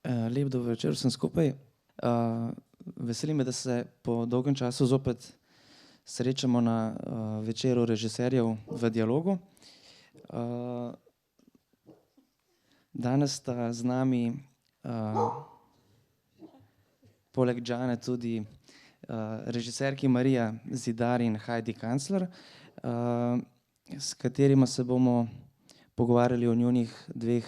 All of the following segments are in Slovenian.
Lep dober večer vsem skupaj. Veseli me, da se po dolgem času zopet srečamo na večeru režiserjev v dialogu. Danes sta z nami poleg Đane tudi režiserki Marija Zidar in Heidi Kanzler, s katerima se bomo pogovarjali o njunih dveh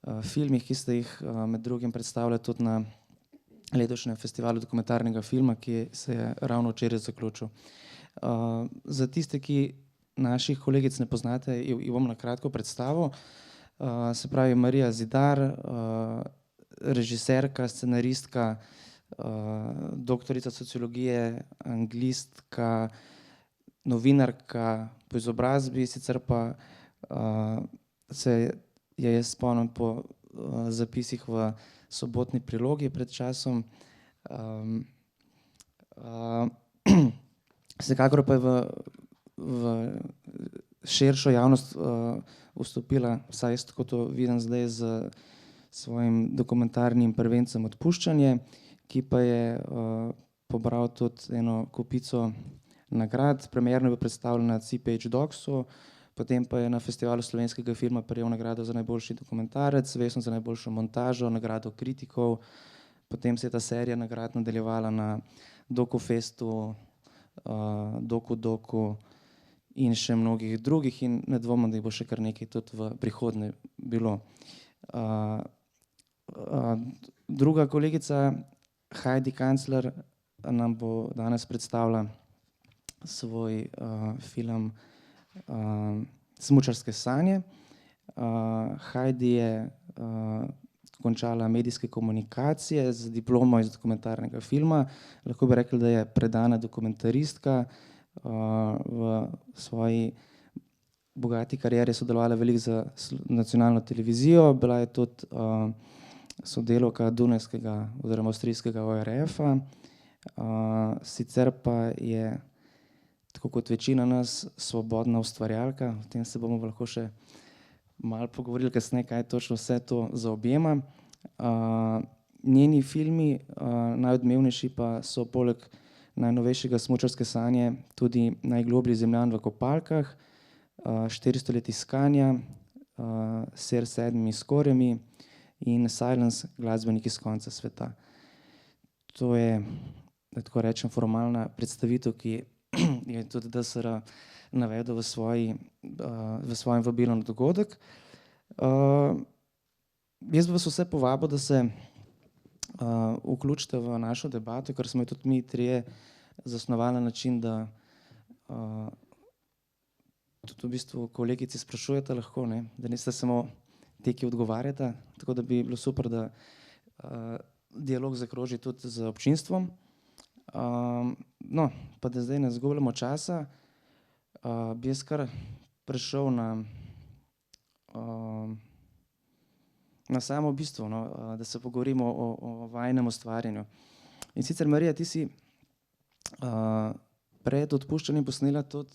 filmih, ki sta jih med drugim predstavili tudi na letošnjem festivalu dokumentarnega filma, ki se je ravno včeraj zaključil. Za tiste, ki naših kolegic ne poznate, jih bom na kratko predstavil. Se pravi Marija Zidar, režiserka, scenaristka, doktorica sociologije, anglistka, novinarka po izobrazbi, sicer pa se je spomnim po zapisih v Sobotni prilogi pred časom. Vsekakor pa je v širšo javnost vstopila, vsaj jaz tako to vidim zdaj, s svojim dokumentarnim prvencem Odpuščanje, ki pa je pobral tudi eno kopico nagrad. Premierno je bil predstavljen na CPH Docsu, potem pa je na festivalu slovenskega filma prejel nagrado za najboljši dokumentarec, Vesno za najboljšo montažo, nagrado kritikov, potem se je ta serija nagrad nadaljevala na Dokufestu, Doku in še mnogih drugih in ne dvomim, da jih bo še kar nekaj tudi v prihodnje bilo. Druga kolegica Heidi Kanzler nam bo danes predstavila svoj film Smučarske sanje. Heidi je končala medijske komunikacije z diplomo iz dokumentarnega filma. Lahko bi rekli, da je predana dokumentaristka. V svoji bogati karieri je sodelovala veliko z nacionalno televizijo, bila je tudi sodelavka dunajskega oziroma avstrijskega ORF-a. Sicer pa je, tako kot večina nas, svobodna ustvarjalka. O tem se bomo lahko še malo pogovorili kasneje, kaj točno vse to zaobjema. Njeni filmi, najodmevnejši pa so poleg najnovejšega Smučarske sanje tudi Najgloblji zemljan v kopalkah, 400 let iskanja, Ser s 7 skorjami in Silence, glasbeniki s konca sveta. To je, da tako rečem, formalna predstavitev, ki je tudi DSR navedel v svojem vabilu na dogodek. Jaz bi vas vse povabil, da se vključite v našo debato, ker smo jo tudi mi trije zasnovali na način, da tudi v bistvu kolegici sprašujete lahko, ne, da niste samo te, ki odgovarjate, tako da bi bilo super, da dialog zakroži tudi z občinstvom. No, pa da zdaj ne izgubljamo časa, bi jaz kar prešel na samo bistvo, no, da se pogovorimo o vajinem ustvarjanju. In sicer, Marija, ti si pred Odpuščanjem posnela tudi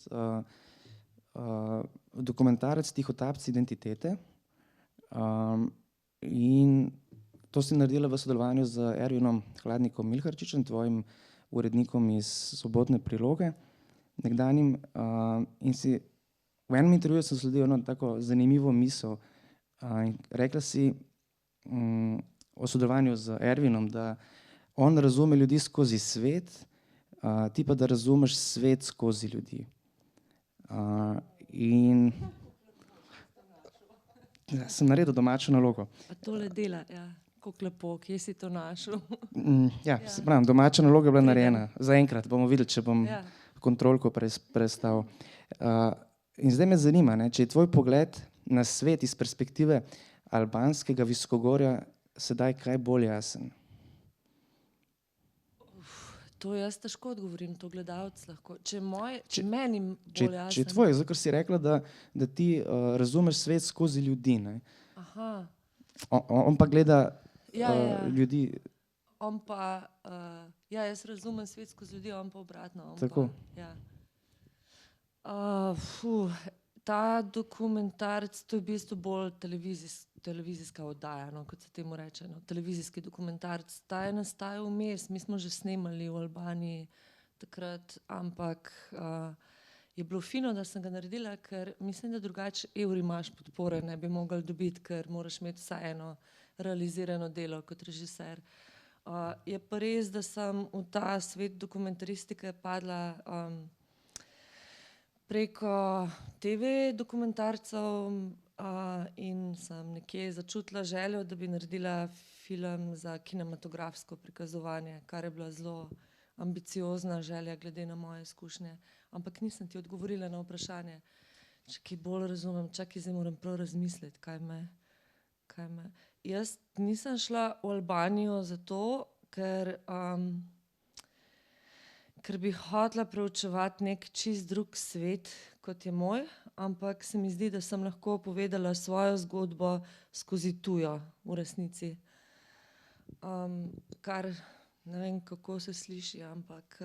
dokumentarec Tihotapci identitete. In to si naredila v sodelovanju z Ervinom Hladnikom Milharčičem, tvojim urednikom iz Sobotne priloge, nekdanjim. In si v enem intervjuju sem sledil eno tako zanimivo misel. Rekla si o sodelovanju z Ervinom, da on razume ljudi skozi svet, ti pa da razumeš svet skozi ljudi. In sem naredil domačo nalogo. A tole dela, ja. Kako lepo, kje si to našel? Ja, se pravim, domača naloga je bila narejena. Zaenkrat bomo videli, če bom kontrolko prestal. In zdaj me zanima, ne, če je tvoj pogled na svet iz perspektive albanskega viskogorja sedaj kaj bolj jasen? To jaz težko odgovorim, to gledalec lahko. Če meni bolj jasen. Če je tvoj, zato ker si rekla, da ti razumeš svet skozi ljudi, ne. Aha. On pa gleda ljudi. On pa, jaz razumem svet skozi ljudi, on pa obratno. Tako. Ta dokumentarec, to je v bistvu bolj televizijska oddaja, no, kot se temu reče, no, televizijski dokumentarc. Ta je nastajal vmes, mi smo že snemali v Albaniji takrat, ampak je bilo fino, da sem ga naredila, ker mislim, da drugače imaš podpore, ne bi mogli dobiti, ker moraš imeti vsaj eno realizirano delo kot režiser. Je pa res, da sem v ta svet dokumentaristike padla preko TV dokumentarcev in sem nekje začutila željo, da bi naredila film za kinematografsko prikazovanje, kar je bila zelo ambiciozna želja glede na moje izkušnje. Ampak nisem ti odgovorila na vprašanje. Če kaj bolj razumem, čakaj, zdaj moram prav razmisliti, kaj me. Jaz nisem šla v Albanijo zato, ker bi hotela preučevati nek čist drug svet, kot je moj, ampak se mi zdi, da sem lahko povedala svojo zgodbo skozi tujo v resnici. Kar ne vem, kako se sliši, ampak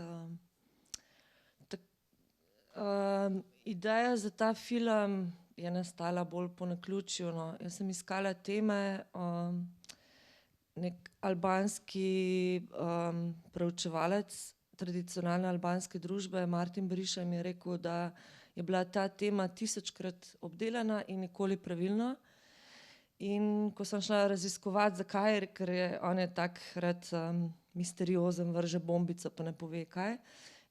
ideja za ta film je nastala bolj po naključju. No. Jaz sem iskala teme, nek albanski preučevalec tradicionalne albanske družbe, Martin Beriša, mi je rekel, da je bila ta tema 1000-krat obdelana in nikoli pravilno. In ko sem šla raziskovati, zakaj, ker on je tak rad misteriozen, vrže bombico, pa ne pove kaj.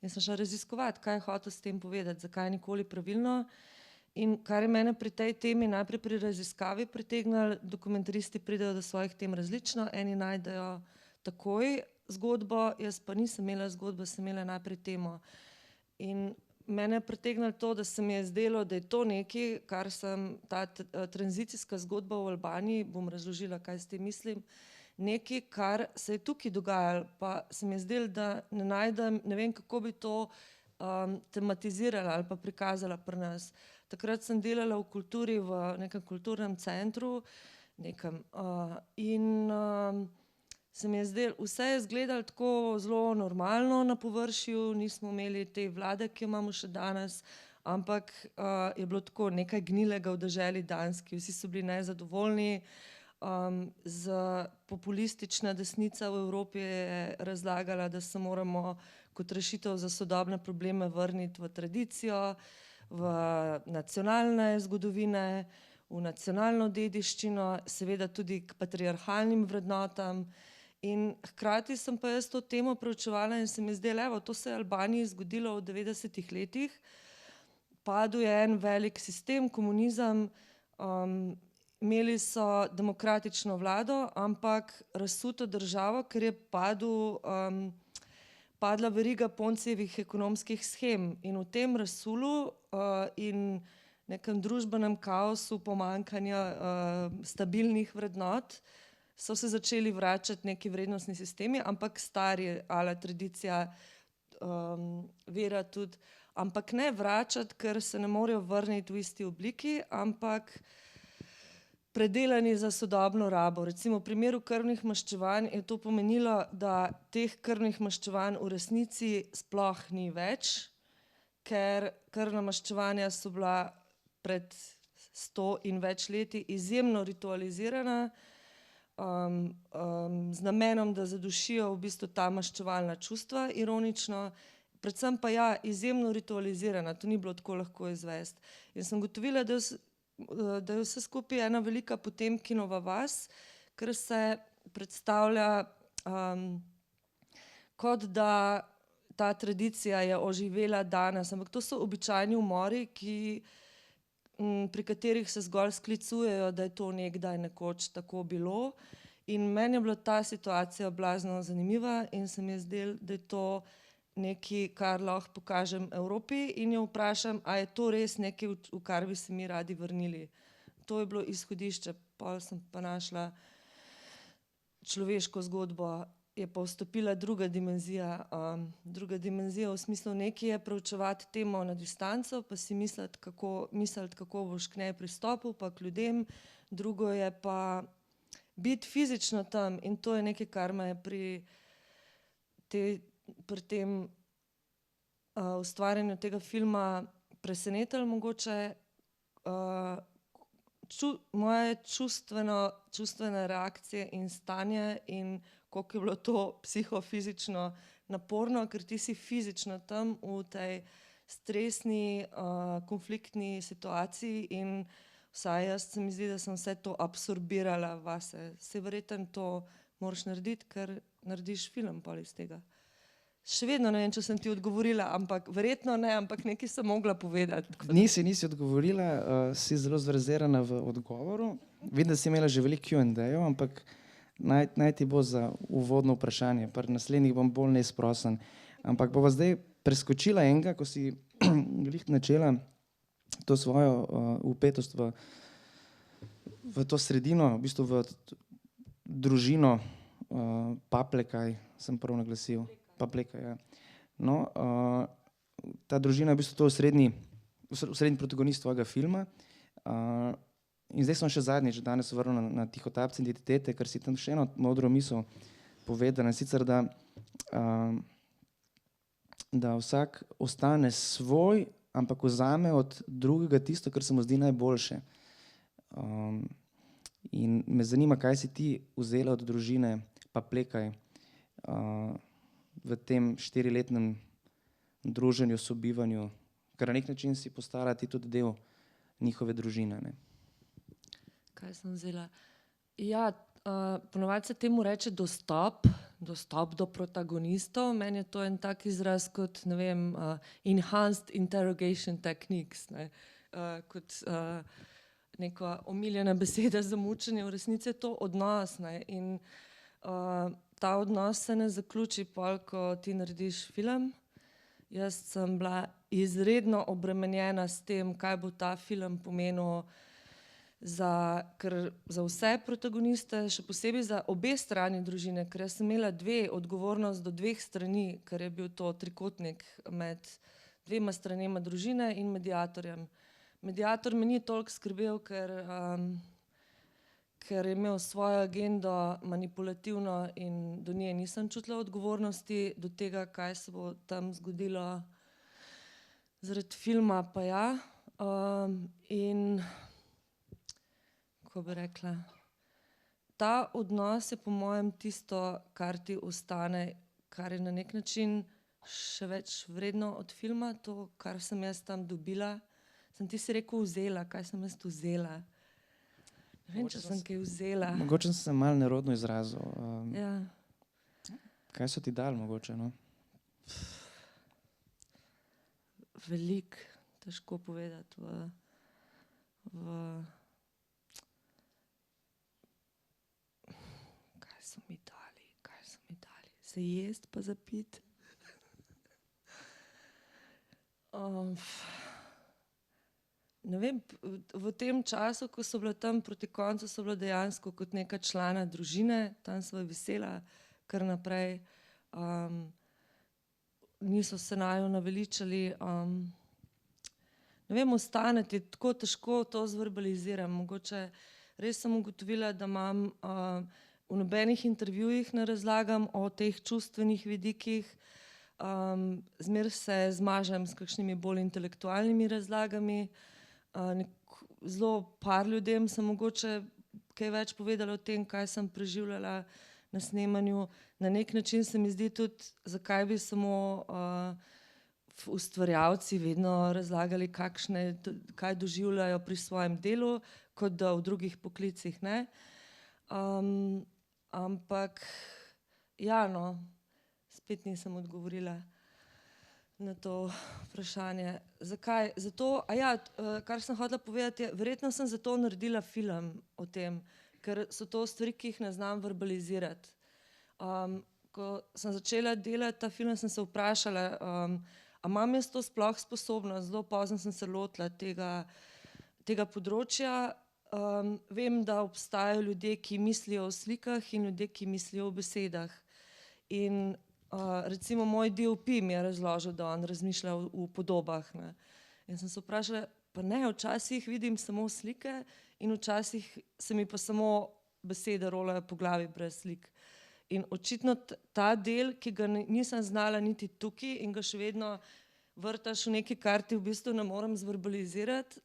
In sem šla raziskovati, kaj je hotel s tem povedati, zakaj nikoli pravilno. In kar je mene pri tej temi najprej pri raziskavi pritegnilo, dokumentaristi pridejo do svojih tem različno, eni najdejo takoj zgodbo, jaz pa nisem imela zgodbo, sem imela najprej temo. In mene je pritegnilo to, da se mi je zdelo, da je to nekaj, kar sem, ta tranzicijska zgodba v Albaniji, bom razložila, kaj s tem mislim, nekaj, kar se je tukaj dogajalo, pa se mi je zdelo, da ne najdem, ne vem, kako bi to tematizirala ali pa prikazala pri nas. Takrat sem delala v kulturi, v nekem kulturnem centru, in se mi je zdelo, vse je izgledalo tako zelo normalno na površju, nismo imeli te vlade, ki jo imamo še danes, ampak je bilo tako nekaj gnilega v deželi Danski, vsi so bili nezadovoljni. Populistična desnica v Evropi je razlagala, da se moramo kot rešitev za sodobne probleme vrniti v tradicijo, v nacionalne zgodovine, v nacionalno dediščino, seveda tudi k patriarhalnim vrednotam. In hkrati sem pa jaz to temo preučevala in se mi zdelo, evo, to se je Albaniji zgodilo v 90-ih letih. Padel je en velik sistem, komunizem, imeli so demokratično vlado, ampak razsuto državo, ker je padla veriga Poncijevih ekonomskih shem. In v tem razsulu in nekem družbenem kaosu pomanjkanja stabilnih vrednot so se začeli vračati neki vrednostni sistemi, ampak stari, ala tradicija, vera tudi, ampak ne vračati, ker se ne morejo vrniti v isti obliki, ampak predelani za sodobno rabo. Recimo v primeru krvnih maščevanj je to pomenilo, da teh krvnih maščevanj v resnici sploh ni več, ker krvna maščevanja so bila pred 100 in več leti izjemno ritualizirana, z namenom, da zadušijo v bistvu ta maščevalna čustva, ironično, predvsem pa ja, izjemno ritualizirana, to ni bilo tako lahko izvesti. In sem ugotovila, da je vse skupaj ena velika Potemkinova vas, ker se predstavlja kot da ta tradicija je oživela danes, ampak to so običajni umori, pri katerih se zgolj sklicujejo, da je to nekdaj nekoč tako bilo. In meni je bila ta situacija blazno zanimiva in se mi je zdelo, da je to nekaj, kar lahko pokažem Evropi in jo vprašam, a je to res nekaj, v kar bi se mi radi vrnili. To je bilo izhodišče, pol sem pa našla človeško zgodbo, je pa vstopila druga dimenzija v smislu nekaj je preučevati temo na distanco, pa si misliti, kako boš k njej pristopil, pa k ljudem, drugo je pa biti fizično tam in to je nekaj, kar me je pri tem ustvarjanju tega filma presenetilo mogoče, moje čustvene reakcije in stanje in koliko je bilo to psihofizično naporno, ker ti si fizično tam v tej stresni, konfliktni situaciji in vsaj jaz se mi zdi, da sem vse to absorbirala vase. Se verjetno to moraš narediti, ker narediš film pol iz tega. Še vedno ne vem, če sem ti odgovorila, ampak verjetno ne, ampak nekaj sem mogla povedati. Nisi odgovorila, si zelo zverzirana v odgovoru. Vidim, da si imela že veliko Q&A-jev, ampak naj ti bo za uvodno vprašanje. Pri naslednjih bom bolj neizprosen. Ampak bova zdaj preskočila enega, ko si glih načela to svojo vpetost v to sredino, v bistvu v družino Paplekaj, sem prav naglasil. Paplekaj, ja. No, ta družina je v bistvu to osrednji protagonist tvojega filma. In zdaj sem še zadnjič danes vrnil na Tihotapce identitete, ker si tam še eno modro misel povedala, sicer da vsak ostane svoj, ampak vzame od drugega tisto, kar se mu zdi najboljše. In me zanima, kaj si ti vzela od družine Paplekaj v tem 4-letnem druženju, sobivanju, ker na nek način si postala ti tudi del njihove družine, ne? Kaj sem vzela? Ja, ponovadi se temu reče dostop do protagonistov. Meni je to en tak izraz kot, ne vem, enhanced interrogation techniques, ne? Kot neka omiljena beseda za mučenje, v resnici je to odnos, ne? In ta odnos se ne zaključi pol, ko ti narediš film. Jaz sem bila izredno obremenjena s tem, kaj bo ta film pomenil za vse protagoniste, še posebej za obe strani družine, ker jaz sem imela odgovornost do dveh strani, ker je bil to trikotnik med dvema stranema družine in mediatorjem. Mediator me ni toliko skrbel, ker je imel svojo agendo manipulativno in do nje nisem čutila odgovornosti, do tega, kaj se bo tam zgodilo zaradi filma, pa ja. In kako bi rekla, ta odnos je po mojem tisto, kar ti ostane, kar je na nek način še več vredno od filma, to, kar sem jaz tam dobila. Ti si rekel vzela, kaj sem jaz tu vzela? Ne vem, če sem kaj vzela. Mogoče sem se malo nerodno izrazil. Ja. Kaj so ti dali mogoče, no? Veliko, težko povedati Kaj so mi dali? Se jest pa za piti? Ne vem, v tem času, ko so bila tam proti koncu, so bila dejansko kot neka člana družine, tam sva vesela kar naprej. Niso se naju naveličali. Ne vem, ostane ti tako težko to zverbaliziram. Mogoče res sem ugotovila, da imam v nobenih intervjujih ne razlagam o teh čustvenih vidikih. Zmeraj se zmažem s kakšnimi bolj intelektualnimi razlagami. Zelo par ljudem sem mogoče kaj več povedala o tem, kaj sem preživljala na snemanju. Na nek način se mi zdi tudi, zakaj bi samo ustvarjalci vedno razlagali, kaj doživljajo pri svojem delu, kot da v drugih poklicih ne. Ampak ja, no, spet nisem odgovorila na to vprašanje. Zakaj? Zato, kar sem hotela povedati je, verjetno sem zato naredila film o tem, ker so to stvari, ki jih ne znam verbalizirati. Ko sem začela delati ta film, sem se vprašala, a imam jaz to sploh sposobnost, zelo pozno sem se lotila tega področja. Vem, da obstajajo ljudje, ki mislijo o slikah in ljudje, ki mislijo o besedah. In recimo moj DOP mi je razložil, da on razmišlja v podobah, ne. In sem se vprašala, pa ne, včasih vidim samo slike in včasih se mi pa samo besede rolajo po glavi brez slik. In očitno ta del, ki ga nisem znala niti tukaj in ga še vedno vrtaš v neki, kar ti v bistvu ne morem zverbalizirati,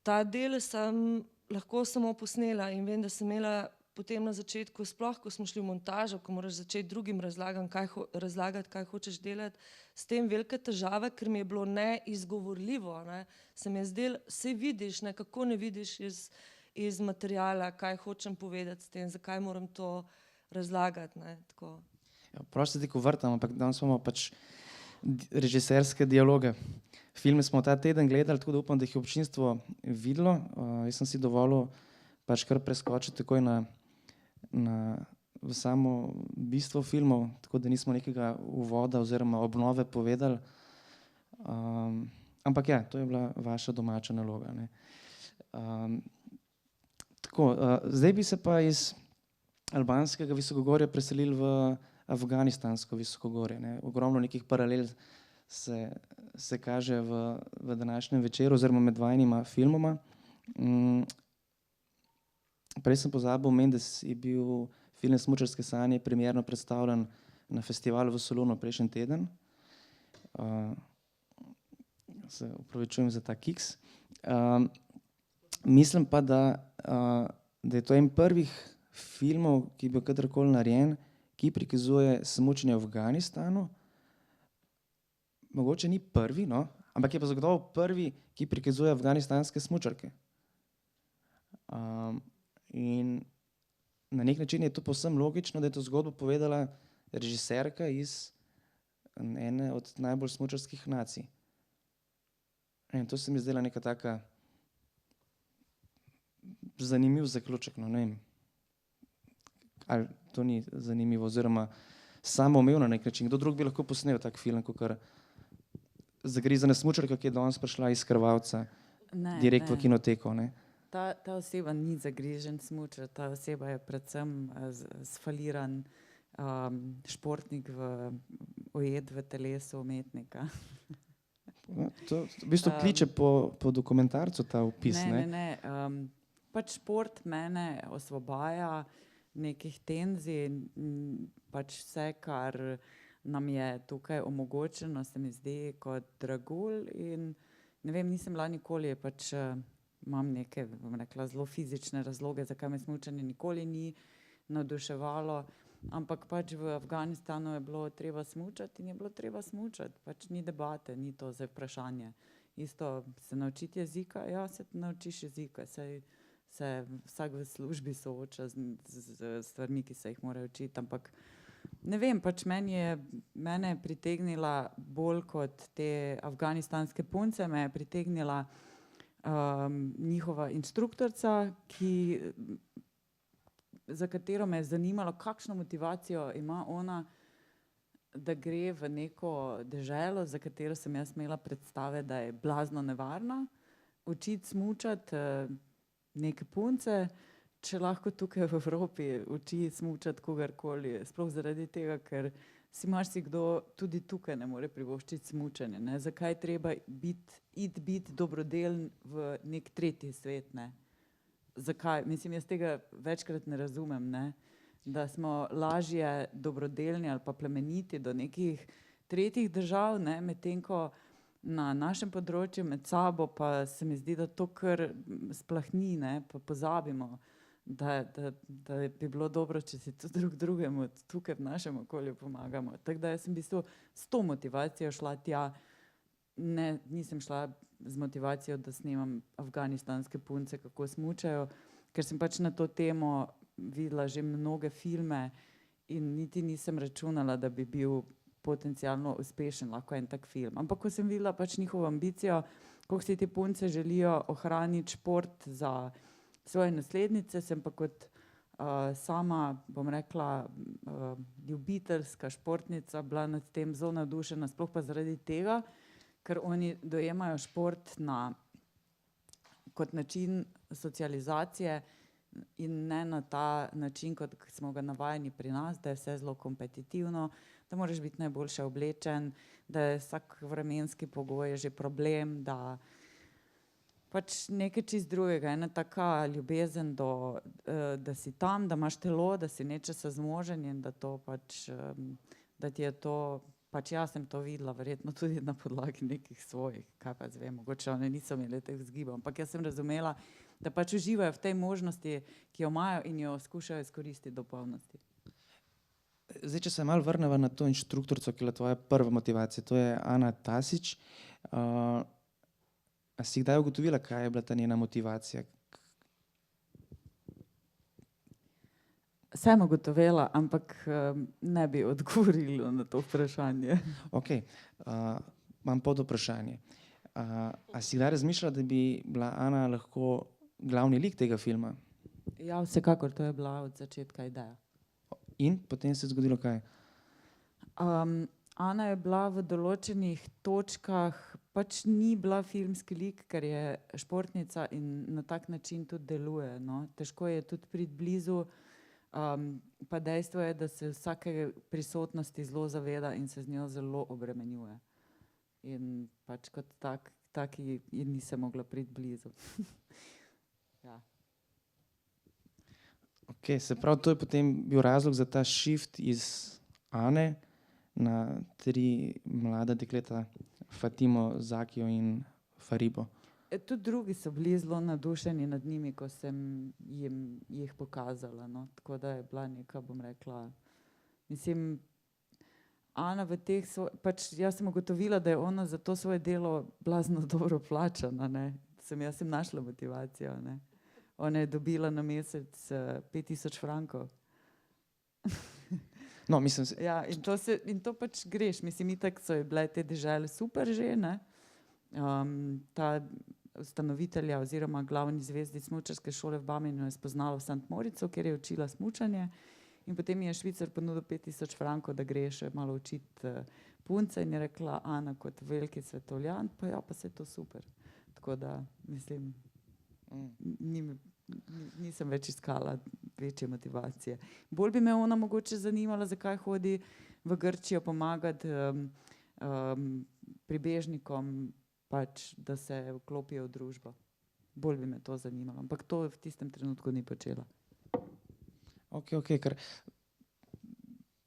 ta del sem lahko samo posnela in vem, da sem imela potem na začetku, sploh ko smo šli v montažo, ko moraš začeti drugim razlagati, kaj hočeš delati, s tem velike težave, ker mi je bilo neizgovorljivo. Ne. Se mi je zdelo, saj vidiš, ne, kako ne vidiš iz materiala, kaj hočem povedati s tem, zakaj moram to razlagati. Ne, tako. Ja, prosto ti, ko vrtam, ampak danes imamo pač režiserske dialoge. Filme smo ta teden gledali, tako da upam, da jih je občinstvo videlo. Jaz sem si dovolil pač kar preskočiti takoj v samo bistvo filmov, tako da nismo nekega uvoda oziroma obnove povedali. Ampak ja, to je bila vaša domača naloga. Ne. Zdaj bi se pa iz albanskega visokogorja preselili v afganistansko visokogorje. Ne. Ogromno nekih paralel se kaže v današnjem večeru oziroma med vajnima filmoma. Prej sem pozabil omeniti, da je bil film Smučarske sanje premierno predstavljen na festivalu v Solunu prejšnji teden. Se opravičujem za ta kiks. Mislim pa, da je to en prvih filmov, ki je bil kadarkoli narejen, ki prikazuje smučanje v Afganistanu. Mogoče ni prvi, no, ampak je pa zagotovo prvi, ki prikazuje afganistanske smučarke. In na nek način je to povsem logično, da je to zgodbo povedala režiserka iz ene od najbolj smučarskih nacij. In to se mi zdela neka taka zanimiv zaključek, no, ne vem, ali to ni zanimivo, oziroma samoumevno na nek način. Kdo drug bi lahko posnel tak film, kakor zagrizena smučarka, ki je danes prišla iz Krvavca direkt v kinoteko, ne? Ta oseba ni zagrižen smučar, ta oseba je predvsem sfaliran športnik ujet v telesu umetnika. To v bistvu kliče po dokumentarcu ta opis, ne? Ne. Pač šport mene osvobaja nekih tenzij, pač vse, kar nam je tukaj omogočeno, se mi zdi kot dragulj in ne vem, nisem bila nikoli, pač imam neke, bom rekla, zelo fizične razloge, zakaj me smučanje nikoli ni navduševalo, ampak pač v Afganistanu je bilo treba smučati in je bilo treba smučati, pač ni debate, ni to zdaj vprašanje. Isto se naučiti jezika, ja, se naučiš jezika, saj se vsak v službi sooča z stvarmi, ki se jih mora učiti, ampak ne vem, pač mene je pritegnila bolj kot te afganistanske punce, me je pritegnila njihova inštruktorica, za katero me je zanimalo, kakšno motivacijo ima ona, da gre v neko deželo, za katero sem jaz imela predstave, da je blazno nevarna, učiti smučati neke punce, če lahko tukaj v Evropi uči smučati kogarkoli, sploh zaradi tega, ker si marsikdo tudi tukaj ne more privoščiti smučanje, ne, zakaj treba biti dobrodelen v nek tretji svet, ne. Zakaj? Mislim, jaz tega večkrat ne razumem, ne, da smo lažje dobrodelni ali pa plemeniti do nekih tretjih držav, ne, medtem ko na našem področju med sabo pa se mi zdi, da to kar splahni, ne, pa pozabimo, da bi bilo dobro, če si tudi drug drugemu tukaj v našem okolju pomagamo. Tako da jaz sem v bistvu s to motivacijo šla tja, nisem šla z motivacijo, da snemam afganistanske punce, kako smučajo, ker sem pač na to temo videla že mnoge filme in niti nisem računala, da bi bil potencialno uspešen lahko en tak film. Ampak ko sem videla pač njihovo ambicijo, koliko si te punce želijo ohraniti šport za svoje naslednice, sem pa kot sama, bom rekla, ljubiteljska športnica bila nad tem zelo navdušena, sploh pa zaradi tega, ker oni dojemajo šport kot način socializacije in ne na ta način, kot smo ga navajeni pri nas, da je vse zelo kompetitivno, da moraš biti najboljše oblečen, da je vsak vremenski pogoj že problem, da pač nekaj čist drugega, ena taka ljubezen da si tam, da imaš telo, da si nečesa zmožen in da to pač, da ti je to pač jaz sem to videla, verjetno tudi na podlagi nekih svojih, kaj pa zvem, mogoče one niso imeli teh vzgibov, ampak jaz sem razumela, da pač uživajo v tej možnosti, ki jo imajo in jo skušajo izkoristiti do polnosti. Zdaj, če se malo vrnemo na to inštruktorico, ki je bila tvoja prva motivacija, to je Ana Tasić. A si kdaj ugotovila, kaj je bila ta njena motivacija? Sem ugotovila, ampak ne bi odgovorila na to vprašanje. Ok, imam pod vprašanje. A si kdaj razmišljala, da bi bila Ana lahko glavni lik tega filma? Ja, vsekakor, to je bila od začetka ideja. In potem se je zgodilo kaj? Ana je bila v določenih točkah, pač ni bila filmski lik, ker je športnica in na tak način tudi deluje. No. Težko je tudi priti blizu, pa dejstvo je, da se vsake prisotnosti zelo zaveda in se z njo zelo obremenjuje. In pač kot taki ji nisem mogla priti blizu. Ja. Ok, se pravi, to je potem bil razlog za ta shift iz Ane na 3 mlada dekleta, Fatimo, Zakijo in Faribo. Tudi drugi so bili zelo navdušeni nad njimi, ko sem jih pokazala. No. Tako da je bila neka, bom rekla, mislim, Ana v teh pač jaz sem ugotovila, da je ona za to svoje delo blazno dobro plačana. Ne. Jaz sem našla motivacijo. Ne. Ona je dobila na mesec 5000 frankov. No, mislim, ja, in to pač greš. Mislim, itak so bile te dežele super že, ne. Ta ustanovitelja oziroma glavni zvezdi smučarske šole v Baminu je spoznala v St. Moricu, kjer je učila smučanje in potem je Švicar ponudil 5000 frankov, da gre še malo učiti punce in je rekla Ana kot veliki svetovljan, pa ja, pa se je to super. Tako da, mislim, nisem več iskala večje motivacije. Bolj bi me ona mogoče zanimala, zakaj hodi v Grčijo pomagati pribežnikom, pač, da se vklopijo v družbo. Bolj bi me to zanimalo, ampak to v tistem trenutku ni počela. Ok, ker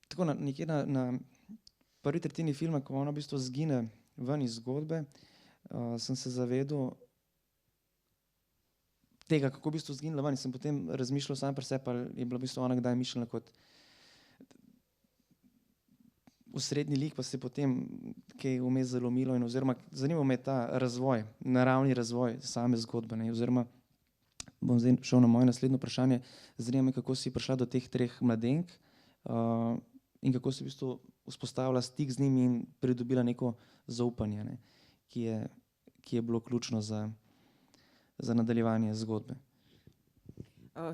tako nekje na prvi tretjini filma, ko ona v bistvu zgine ven iz zgodbe, sem se zavedel tega, kako v bistvu zginila ven in sem potem razmišljal sam pri sebi, ali je bila v bistvu ona kdaj mišljena kot osrednji lik, pa se je potem kaj vmes zalomilo in oziroma zanimal me je ta razvoj, naravni razvoj same zgodbe, ne, oziroma bom zdaj šel na moje naslednje vprašanje, zanima me, kako si prišla do teh 3 mladenk in kako si v bistvu vzpostavila stik z njimi in pridobila neko zaupanje, ne, ki je bilo ključno za nadaljevanje zgodbe.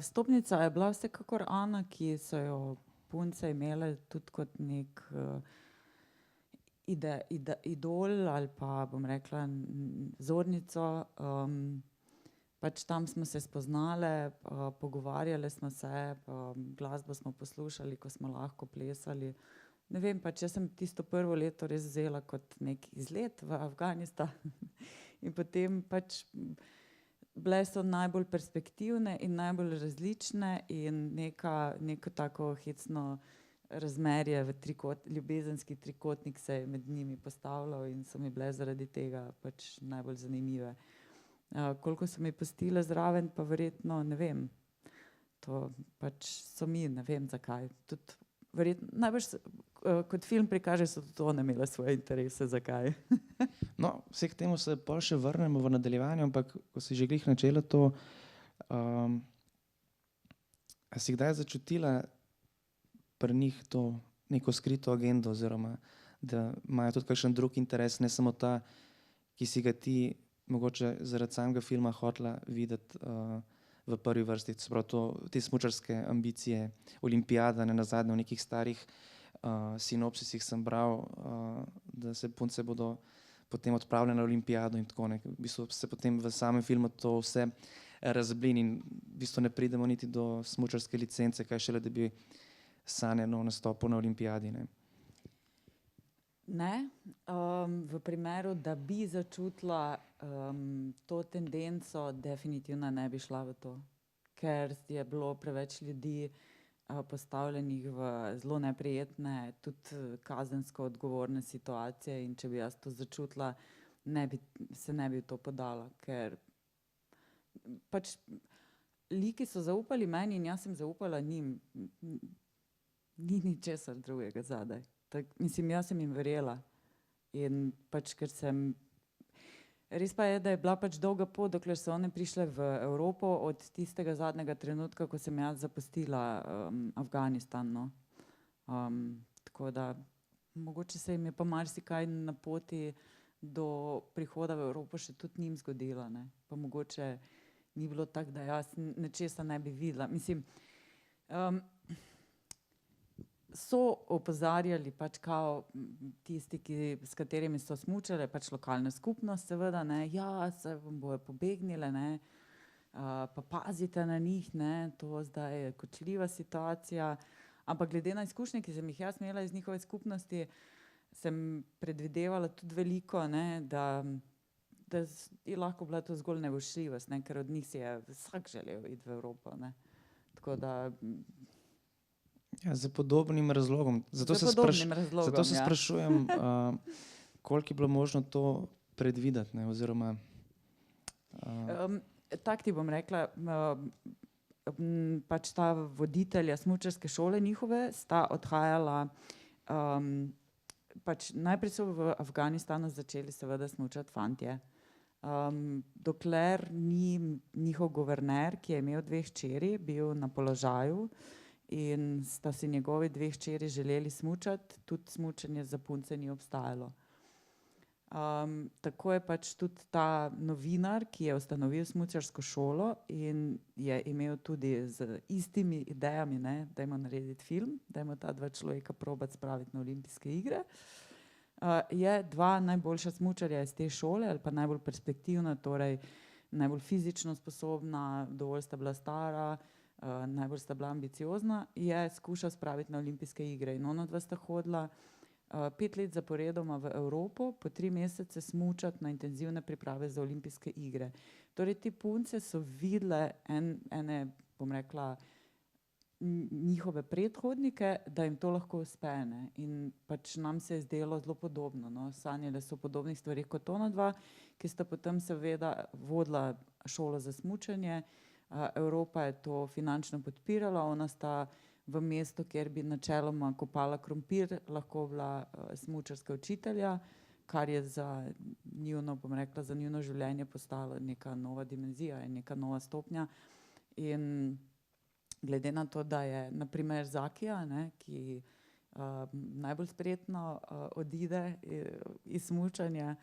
Vstopnica je bila vsekakor Ana, ki so jo punce imele tudi kot nek idol ali pa, bom rekla, vzornico. Pač tam smo se spoznale, pogovarjale smo se, glasbo smo poslušali, ko smo lahko plesali. Ne vem, pač jaz sem tisto prvo leto res vzela kot nek izlet v Afganistan in potem pač bile so najbolj perspektivne in najbolj različne in neko tako hecno razmerje v ljubezenski trikotnik se je med njimi postavljal in so mi bile zaradi tega pač najbolj zanimive. Koliko so mi pustile zraven, pa verjetno ne vem. To pač so mi, ne vem zakaj. Tudi verjetno, najbrž kot film prikaže, so tudi one imele svoje interese, zakaj. No, vse k temu se pol še vrnemo v nadaljevanju, ampak ko si že glih načela to, a si kdaj začutila pri njih to neko skrito agendo oziroma da imajo tudi kakšen drug interes, ne samo ta, ki si ga ti mogoče zaradi samega filma hotela videti v prvi vrsti, se pravi te smučarske ambicije, olimpijada, ne nazadnje v nekih starih sinopsisih sem bral, da se punce bodo potem odpravljene na olimpijado in tako ne. V bistvu se potem v samem filmu to vse razblini in v bistvu ne pridemo niti do smučarske licence, kaj šele, da bi sanjalo nastopil na olimpijadi, ne. Ne, v primeru, da bi začutila to tendenco, definitivno ne bi šla v to, ker je bilo preveč ljudi postavljenih v zelo neprijetne, tudi kazensko odgovorne situacije in če bi jaz to začutila, se ne bi v to podala, ker pač liki so zaupali meni in jaz sem zaupala njim. Ni ničesar drugega zadaj. Mislim, jaz sem jim verjela. In pač, ker sem... Res pa je, da je bila pač dolga pot, dokler so one prišle v Evropo od tistega zadnjega trenutka, ko sem jaz zapustila Afganistan, no. Tako da, mogoče se jim je pa marsikaj na poti do prihoda v Evropo še tudi njim zgodilo, ne. Pa mogoče ni bilo tako, da jaz nečesa ne bi videla. Mislim, so opozarjali pač kao tisti, s katerimi so smučale, pač lokalna skupnost seveda, ne, ja, se vam bojo pobegnile, ne, pa pazite na njih, ne, to zdaj je kočljiva situacija, ampak glede na izkušnje, ki sem jih jaz imela iz njihove skupnosti, sem predvidevala tudi veliko, ne, da je lahko bila to zgolj nevošljivost, ne, ker od njih si je vsak želel iti v Evropo, ne, tako da... Ja, za podobnim razlogom. Zato se sprašujem, koliko je bilo možno to predvideti, ne, oziroma... Tak ti bom rekla, pač ta voditelja smučarske šole njihove sta odhajala, pač najprej so v Afganistanu začeli seveda smučati fantje. Dokler ni njihov guverner, ki je imel 2 hčeri, bil na položaju, in sta si njegovi 2 hčeri želeli smučati, tudi smučanje za punce ni obstajalo. Tako je pač tudi ta novinar, ki je ustanovil smučarsko šolo in je imel tudi z istimi idejami, ne, dajmo narediti film, dajmo ta 2 človeka probati spraviti na olimpijske igre, je 2 najboljša smučarja iz te šole, ali pa najbolj perspektivna, torej najbolj fizično sposobna, dovolj sta bila stara, najbolj sta bila ambiciozna, je skušal spraviti na olimpijske igre. In ona 2 sta hodila 5 let zaporedoma v Evropo, po 3 mesece smučati na intenzivne priprave za olimpijske igre. Torej, te punce so videle ene, bom rekla, njihove predhodnike, da jim to lahko uspe, ne. In pač nam se je zdelo zelo podobno, no. Sanjale so podobnih stvareh kot ona 2, ki sta potem seveda vodila šolo za smučanje. Evropa je to finančno podpirala, ona sta v mestu, kjer bi načeloma kopala krompir, lahko bila smučarska učitelja, kar je za njuno, bom rekla, za njuno življenje postalo neka nova dimenzija in neka nova stopnja. In glede na to, da je na primer Zakija, ne, ki najbolj spretno odide iz smučanja,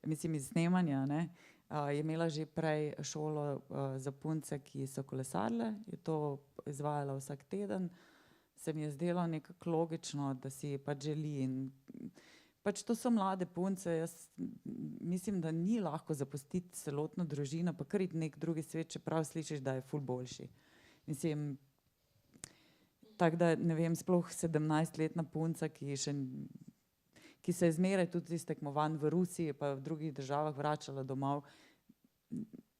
mislim iz snemanja, ne, je imela že prej šolo za punce, ki so kolesarile, je to izvajala vsak teden, se mi je zdelo nekako logično, da si pač želi in pač to so mlade punce, jaz mislim, da ni lahko zapustiti celotno družino, pa kar iti nek drugi svet, čeprav slišiš, da je ful boljši. Mislim, tako da, ne vem, sploh 17-letna punca, ki se je zmeraj tudi iz tekmovanj v Rusiji pa v drugih državah vračala domov.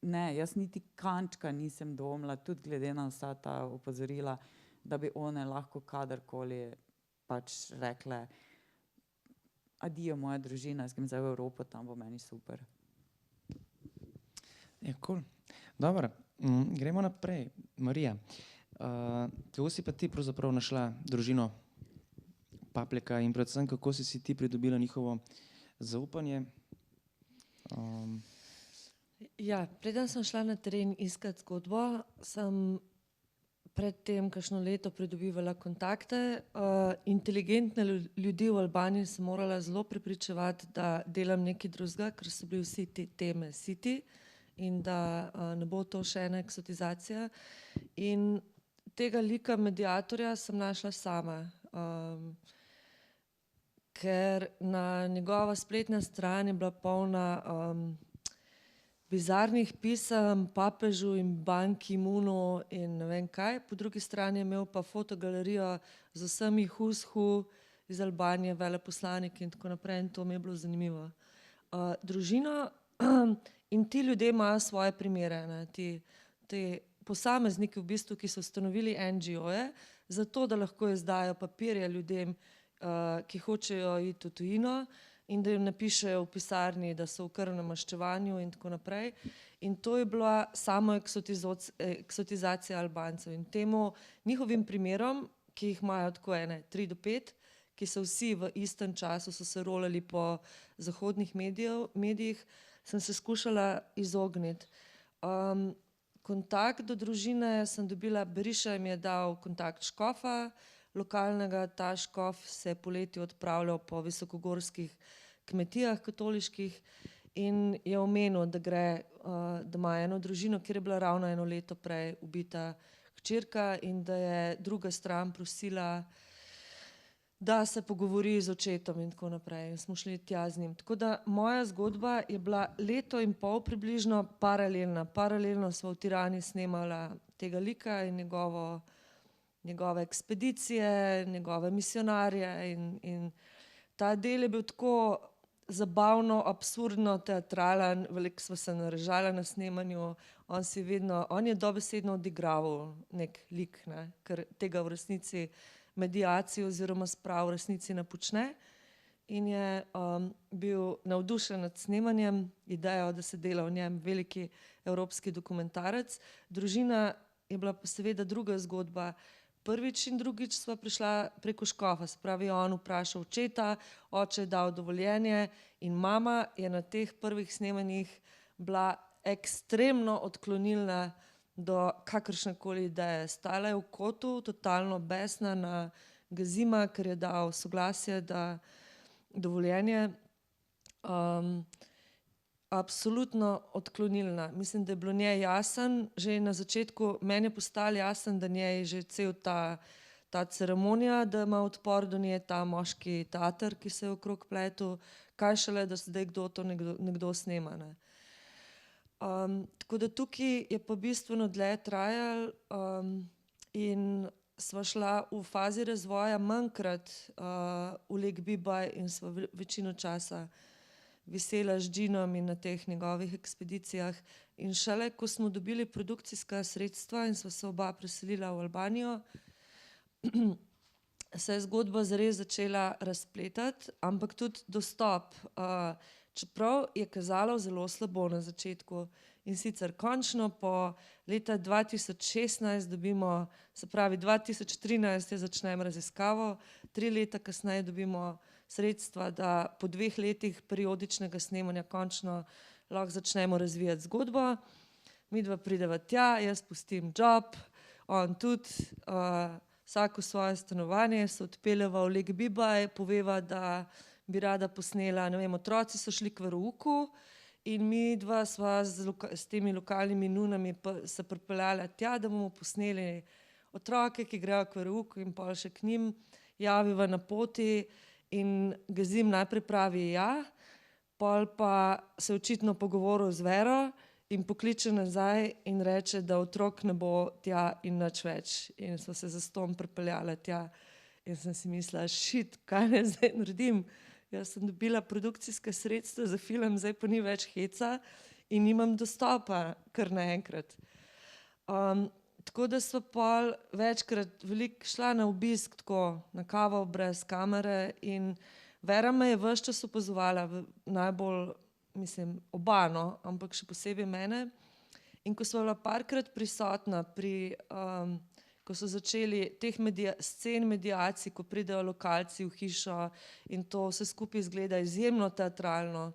Ne, jaz niti kančka nisem dvomila, tudi glede na vsa ta opozorila, da bi one lahko kadarkoli pač rekle adijo moja družina, jaz grem zdaj v Evropo, tam bo meni super. Ja, cool. Dobro, gremo naprej. Marija, kako si pa ti pravzaprav našla družino Papleka in predvsem, kako si ti pridobila njihovo zaupanje? Ja, preden sem šla na teren iskat zgodbo, sem pred tem kakšno leto pridobivala kontakte. Inteligentne ljudi v Albaniji sem morala zelo prepričevati, da delam nekaj drugega, ker so bili vsi te teme siti in da ne bo to še ena eksotizacija. In tega lika mediatorja sem našla sama. Ker na njegova spletna stran je bila polna bizarnih pisem papežu in Ban Ki-moonu in ne vem kaj. Po drugi strani je imel pa fotogalerijo z vsemi who's who iz Albanije, veleposlaniki in tako naprej in to mi je bilo zanimivo. Družina in ti ljudje imajo svoje primere, ne. Ti posamezniki v bistvu, ki so ustanovili NGO-je, zato da lahko izdajo papirje ljudem, ki hočejo iti v tujino in da jim napišejo v pisarni, da so v krvnem maščevanju in tako naprej. In to je bila samo eksotizacija Albancev. In temu njihovim primerom, ki jih imajo tako 3 do 5, ki so vsi v istem času so se rolali po zahodnih medijih, sem se skušala izogniti. Kontakt do družine sem dobila, Beriša mi je dal kontakt škofa lokalnega, ta škof se je poleti odpravljal po visokogorskih kmetijah katoliških in je omenil, da gre, da ima eno družino, kjer je bila ravno 1 leto prej ubita hčerka in da je druga stran prosila, da se pogovori z očetom in tako naprej. In smo šli tja z njim. Tako da moja zgodba je bila 1,5 leta približno paralelna. Paralelno smo v Tirani snemala tega lika in njegove ekspedicije, njegove misionarje in ta del je bil tako zabavno, absurdno, teatralen, veliko sva se narežala na snemanju, on je dobesedno odigraval nek lik, ne, ker tega v resnici mediacijo oziroma sprav v resnici ne počne in je bil navdušen nad snemanjem, idejo, da se dela o njem veliki evropski dokumentarec. Družina je bila pa seveda druga zgodba. Prvič in drugič sva prišla preko škofa, se pravi, on vprašal očeta, oče je dal dovoljenje in mama je na teh prvih snemanjih bila ekstremno odklonilna do kakršnekoli ideje. Stala je v kotu, totalno besna na Gazima, ker je dal soglasje, da dovoljenje. Absolutno odklonilna. Mislim, da je bilo njej jasen, že na začetku, meni je postalo jasen, da njej že cel ta ceremonija, da ima odpor do nje ta moški tater, ki se je okrog pletel, kaj šele, da zdaj kdo to nekdo snema, ne. Tako da tukaj je pa bistveno dlje trajalo in sva šla v fazi razvoja manjkrat v Lek Bibaj in sva večino časa visela z Džinom in na teh njegovih ekspedicijah. In šele, ko smo dobili produkcijska sredstva in sva se oba preselila v Albanijo, se je zgodba zares začela razpletati, ampak tudi dostop. Čeprav je kazalo zelo slabo na začetku in sicer končno po leta 2016 dobimo, se pravi 2013 začnem raziskavo, 3 leta kasneje dobimo sredstva, da po 2 letih periodičnega snemanja končno lahko začnemo razvijati zgodbo. Midva prideva tja, jaz pustim job, on tudi, vsako svoje stanovanje, se odpeljeva v Lek Bibaj, poveva, da bi rada posnela, ne vem, otroci so šli k verouku in midva sva s temi lokalnimi nunami se pripeljala tja, da bomo posneli otroke, ki grejo k verouku in pol še k njim javiva na poti in Gazim najprej pravi ja, pol pa se očitno pogovoril z Vero in pokliče nazaj in reče, da otrok ne bo tja in nič več. In sva se zastonj pripeljala tja in sem si mislila, shit, kaj naj zdaj naredim? Jaz sem dobila produkcijska sredstva za film, zdaj pa ni več heca in nimam dostopa kar naenkrat. Tako da sva pol večkrat veliko šla na obisk, tako na kavo brez kamere in Vera me je ves čas opazovala, najbolj, mislim, oba, no, ampak še posebej mene. In ko sva bila parkrat prisotna pri, ko so začeli teh scen mediacij, ko pridejo lokalci v hišo in to vse skupaj izgleda izjemno teatralno.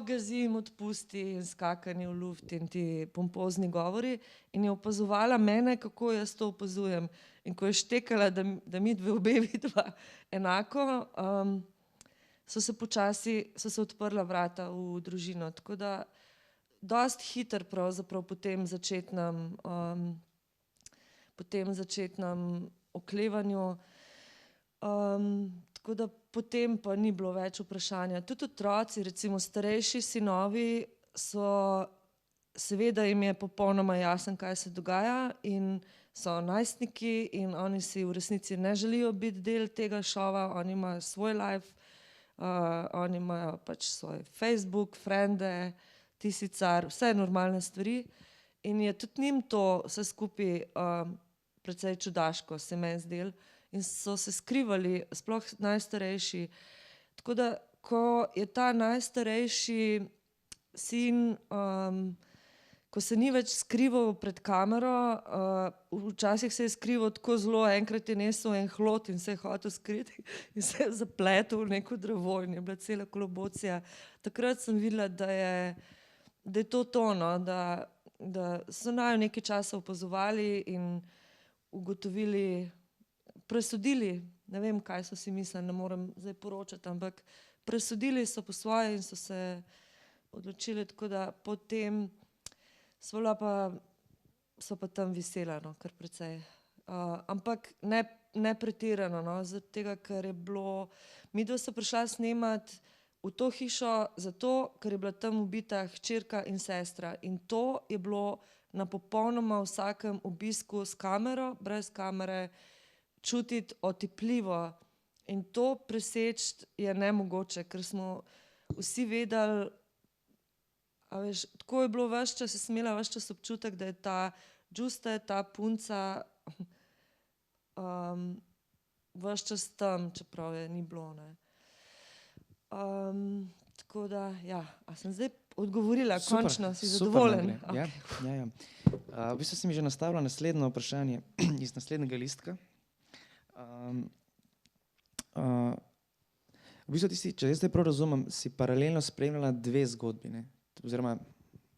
Gazim, odpusti in skakanje v luft in ti pompozni govori. In je opazovala mene, kako jaz to opazujem. In ko je štekala, da midve obe vidva enako, so se odprla vrata v družino. Tako da dosti hitro pravzaprav po tem začetnem oklevanju. Tako da potem pa ni bilo več vprašanja. Tudi otroci, recimo starejši sinovi, seveda jim je popolnoma jasno, kaj se dogaja in so najstniki in oni si v resnici ne želijo biti del tega šova, oni imajo svoj life, oni imajo pač svoj Facebook, frende, Tisicar, vse normalne stvari in je tudi njim to vse skupaj precej čudaško, se meni zdelo. In so se skrivali, sploh najstarejši. Tako da, ko je ta najstarejši sin, ko se ni več skrival pred kamero, včasih se je skrival tako zelo, enkrat je nesel en hlod in se je hotel skriti in se je zapletel v neko drevo in je bila cela kolobocija. Takrat sem videla, da je to, no, da so naju nekaj časa opazovali in ugotovili, presodili, ne vem, kaj so si mislili, ne morem zdaj poročati, ampak presodili so po svoje in so se odločili, tako da potem so pa tam visela, no, kar precej. Ampak ne pretirano, no, zaradi tega, ker je bilo, midva so prišla snemati v to hišo zato, ker je bila tam ubita hčerka in sestra. In to je bilo na popolnoma vsakem obisku s kamero, brez kamere, čutiti otipljivo. In to preseči je nemogoče, ker smo vsi vedeli, a veš, tako je bilo ves čas, sem imela ves čas občutek, da je ta Džusta, ta punca ves čas tam, čeprav je ni bilo, ne. Tako da, ja, a sem zdaj odgovorila, Super, končno, si super, zadovoljen? Nagle. Ja. V bistvu si mi že nastavila naslednje vprašanje iz naslednjega listka. V bistvu ti si, če jaz zdaj prav razumem, si paralelno spremljala dve zgodbi, ne? Oziroma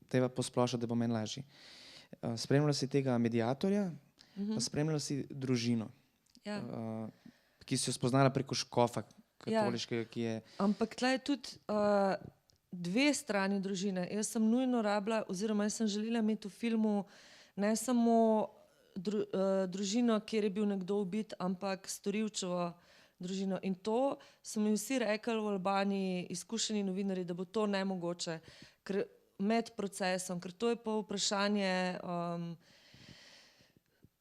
teba posplošati, da bo meni lažje. Spremljala si tega mediatorja, pa spremljala si družino, Ja. ki si jo spoznala preko škofa katoliškega, ki je... Ampak tle je tudi dve strani družine. Jaz sem nujno rabila, oziroma jaz sem želela imeti v filmu ne samo družino, kjer je bil nekdo ubit, ampak storilčevo družino. In to so mi vsi rekli v Albaniji, izkušeni novinarji, da bo to nemogoče, ker med procesom, ker to je pa vprašanje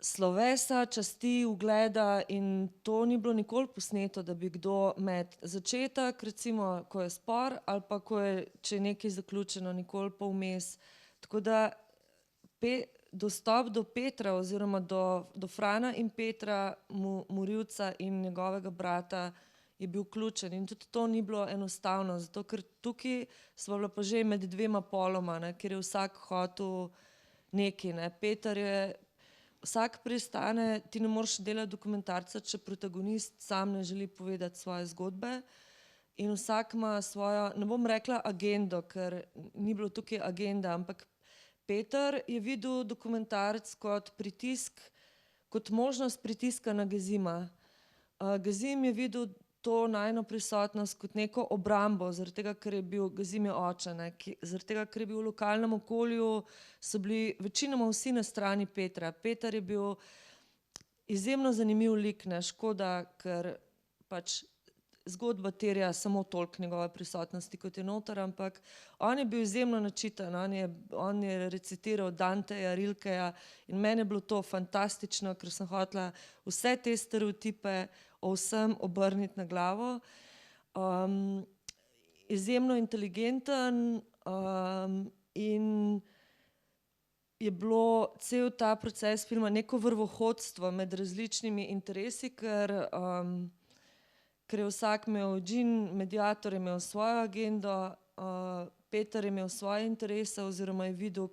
slovesa, časti, ugleda in to ni bilo nikoli posneto, da bi kdo med začetek, recimo, ko je spor ali pa če je nekaj zaključeno, nikoli pa vmes. Tako da dostop do Petra oziroma do Frana in Petra Morilca in njegovega brata je bil ključen in tudi to ni bilo enostavno, zato ker tukaj sva bila pa že med dvema poloma, ne, ker je vsak hotel nekaj, ne. Peter je, vsak pristane, ti ne moreš delati dokumentarca, če protagonist sam ne želi povedati svoje zgodbe in vsak ima svojo, ne bom rekla agendo, ker ni bilo tukaj agenda, ampak Peter je videl dokumentarec kot pritisk, kot možnost pritiska na Gazima. Gazim je videl to najino prisotnost kot neko obrambo, zaradi tega, ker je bil Gazim je oče, ne, zaradi tega, ker je bil v lokalnem okolju, so bili večinoma vsi na strani Petra. Peter je bil izjemno zanimiv lik, ne, škoda, ker pač zgodba terja samo toliko njegove prisotnosti, kot je noter, ampak on je bil izjemno načitan, on je recitiral Danteja, Rilkeja in meni je bilo to fantastično, ker sem hotela vse te stereotipe o vsem obrniti na glavo. Izjemno inteligenten in je bilo cel ta proces filma neko vrvohodstvo med različnimi interesi, ker je vsak imel, mediator je imel svojo agendo, Peter je imel svoje interese oziroma je videl,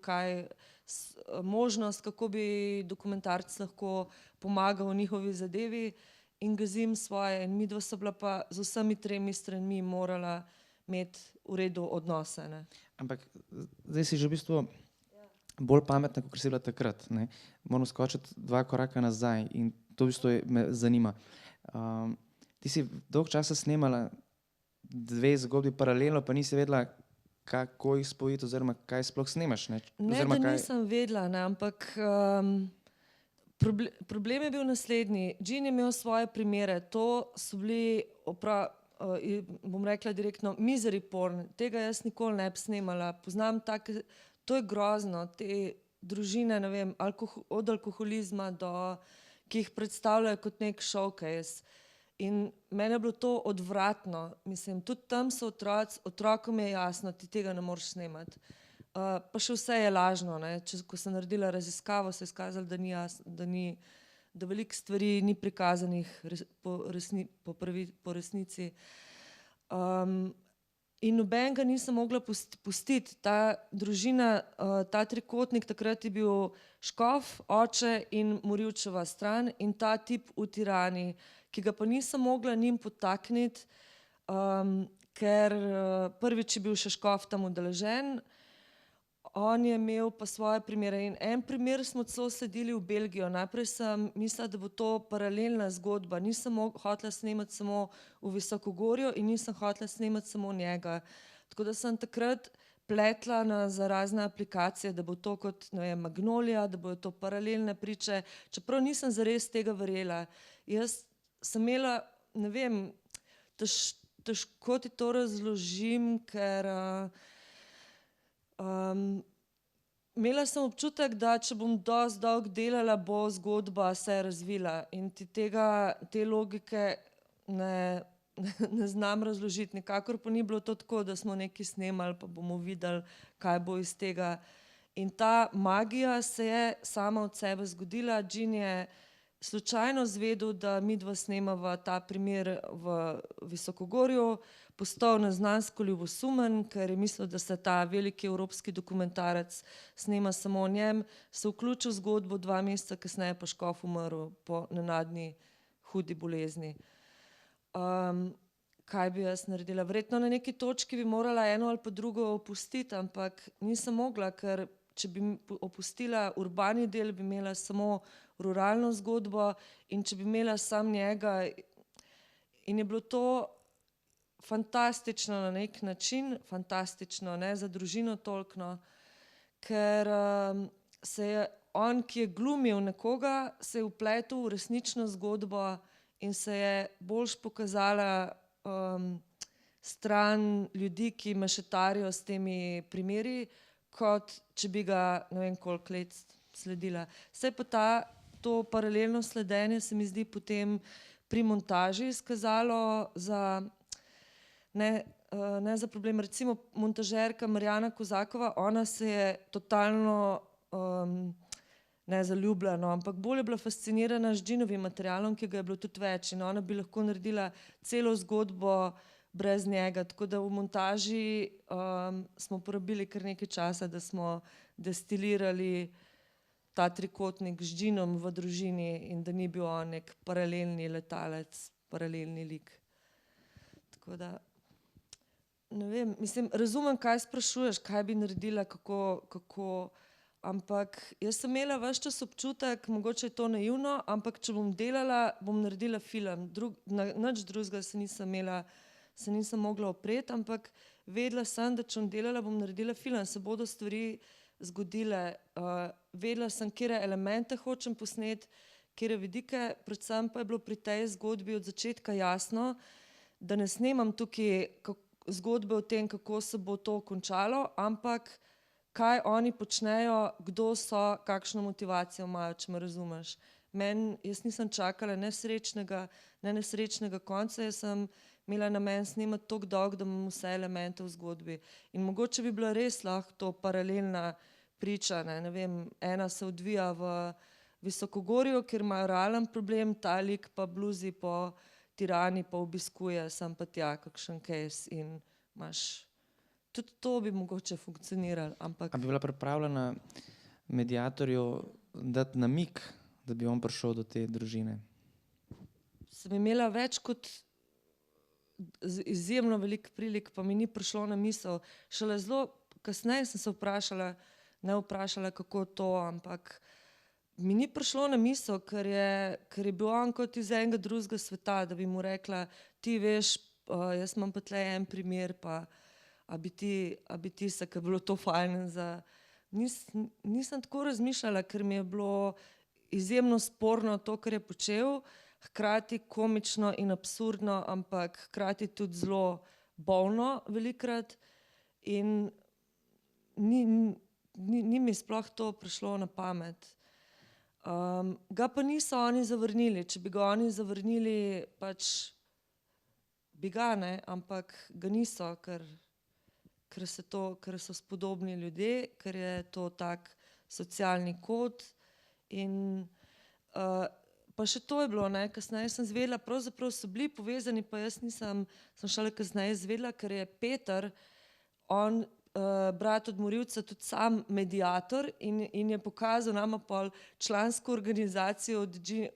možnost, kako bi dokumentarec lahko pomagal v njihovi zadevi in Gazim svoje. In midva so bila pa z vsemi tremi stranmi morala imeti v redu odnose, ne. Ampak zdaj si že v bistvu bolj pametna, kot si bila takrat, ne. Moram skočiti 2 koraka nazaj in to v bistvu me zanima. Ti si dolgo časa snemala 2 zgodbi paralelno, pa nisi vedela, kako jih spojiti oziroma kaj sploh snemaš, ne? Ne, da nisem vedela, ne, ampak problem je bil naslednji. Džin je imel svoje primere, to so bili, bom rekla direktno, misery porn. Tega jaz nikoli ne bi snemala. Poznam take, to je grozno, te družine, ne vem, od alkoholizma do, ki jih predstavljajo kot nek showcase. In meni je bilo to odvratno. Mislim, tudi tam so otrokom je jasno, ti tega ne moreš snemati. Pa še vse je lažno, ne. Ko sem naredila raziskavo, se je izkazalo, da ni da veliko stvari ni prikazanih po resnici. In nobenega nisem mogla pustiti. Ta družina, ta trikotnik, takrat je bil škof, oče in morilčeva stran in ta tip v Tirani, ki ga pa nisem mogla njim podtakniti, ker prvič je bil še škof tam udeležen, on je imel pa svoje primere in en primer smo celo sledili v Belgijo. Najprej sem mislila, da bo to paralelna zgodba, nisem hotela snemati samo v Visokogorju in nisem hotela snemati samo njega. Tako da sem takrat pletla za razne aplikacije, da bo to kot, ne vem, Magnolija, da bodo to paralelne priče, čeprav nisem zares tega verjela. Jaz sem imela, ne vem, težko ti to razložim, ker imela sem občutek, da če bom dosti dolgo delala, bo zgodba se razvila in te logike ne znam razložiti. Nikakor pa ni bilo to tako, da smo nekaj snemali, pa bomo videli, kaj bo iz tega. In ta magija se je sama od sebe zgodila. Džin je slučajno izvedel, da midva snemava ta primer v Visokogorju, postal neznansko ljubosumen, ker je mislil, da se ta veliki evropski dokumentarec snema samo o njem, se vključil v zgodbo, 2 meseca kasneje pa škof umrl po nenadni hudi bolezni. Kaj bi jaz naredila? Verjetno na neki točki bi morala eno ali pa drugo opustiti, ampak nisem mogla, ker če bi opustila urbani del, bi imela samo ruralno zgodbo in če bi imela sam njega, in je bilo to fantastično na nek način, fantastično, ne za družino toliko, ker se je on, ki je glumil nekoga, se je vpletel v resnično zgodbo in se je boljš pokazala stran ljudi, ki mešetarijo s temi primeri, kot če bi ga ne vem koliko let sledila. Saj pa to paralelno sledenje se mi zdi potem pri montaži izkazalo za ne za problem. Recimo montažerka Marjana Kozakova, ona se je totalno ne zaljubljena, ampak bolj je bila fascinirana z Džinovim materialom, ki ga je bilo tudi več in ona bi lahko naredila celo zgodbo brez njega. Tako da v montaži smo porabili kar nekaj časa, da smo destilirali ta trikotnik z Džinom v družini in da ni bil on nek paralelni letalec, paralelni lik. Tako da ne vem, mislim, razumem, kaj sprašuješ, kaj bi naredila, kako, ampak jaz sem imela ves čas občutek, mogoče je to naivno, ampak če bom delala, bom naredila film. Nič drugega se nisem mogla opreti, ampak vedela sem, da če bom delala, bom naredila film, se bodo stvari zgodile. Vedela sem, katere elemente hočem posneti, katere vidike, predvsem pa je bilo pri tej zgodbi od začetka jasno, da ne snemam tukaj zgodbe o tem, kako se bo to končalo, ampak kaj oni počnejo, kdo so, kakšno motivacijo imajo, če me razumeš. Jaz nisem čakala nesrečnega konca, jaz sem imela namen snemati toliko dolgo, da imam vse elemente v zgodbi. In mogoče bi bila res lahko to paralelna priča, ne vem, ena se odvija v Visokogorju, kjer imajo realen problem, ta lik pa bluzi po Tirani, pa obiskuje sem pa tja kakšen case in imaš, tudi to bi mogoče funkcioniralo, ampak. A bi bila pripravljena mediatorju dati namig, da bi on prišel do te družine? Sem imela več kot izjemno veliko prilik, pa mi ni prišlo na misel. Šele zelo kasneje sem se vprašala, kako to, ampak mi ni prišlo na misel, ker je bil on kot iz enega drugega sveta, da bi mu rekla, ti veš, jaz imam pa tle en primer, pa a bi ti se, ker je bilo to fajn za. Nisem tako razmišljala, ker mi je bilo izjemno sporno to, kar je počel, hkrati komično in absurdno, ampak hkrati tudi zelo bolno velikokrat in ni mi sploh to prišlo na pamet. Ga pa niso oni zavrnili, če bi ga oni zavrnili, pač bi ga, ne, ampak ga niso, ker so spodobni ljudje, ker je to tak socialni kod in pa še to je bilo, ne, kasneje sem izvedela, pravzaprav so bili povezani, pa jaz nisem, sem šele kasneje izvedela, ker je Peter, on, brat od Morilca, tudi sam mediator in je pokazal nama pol člansko organizacijo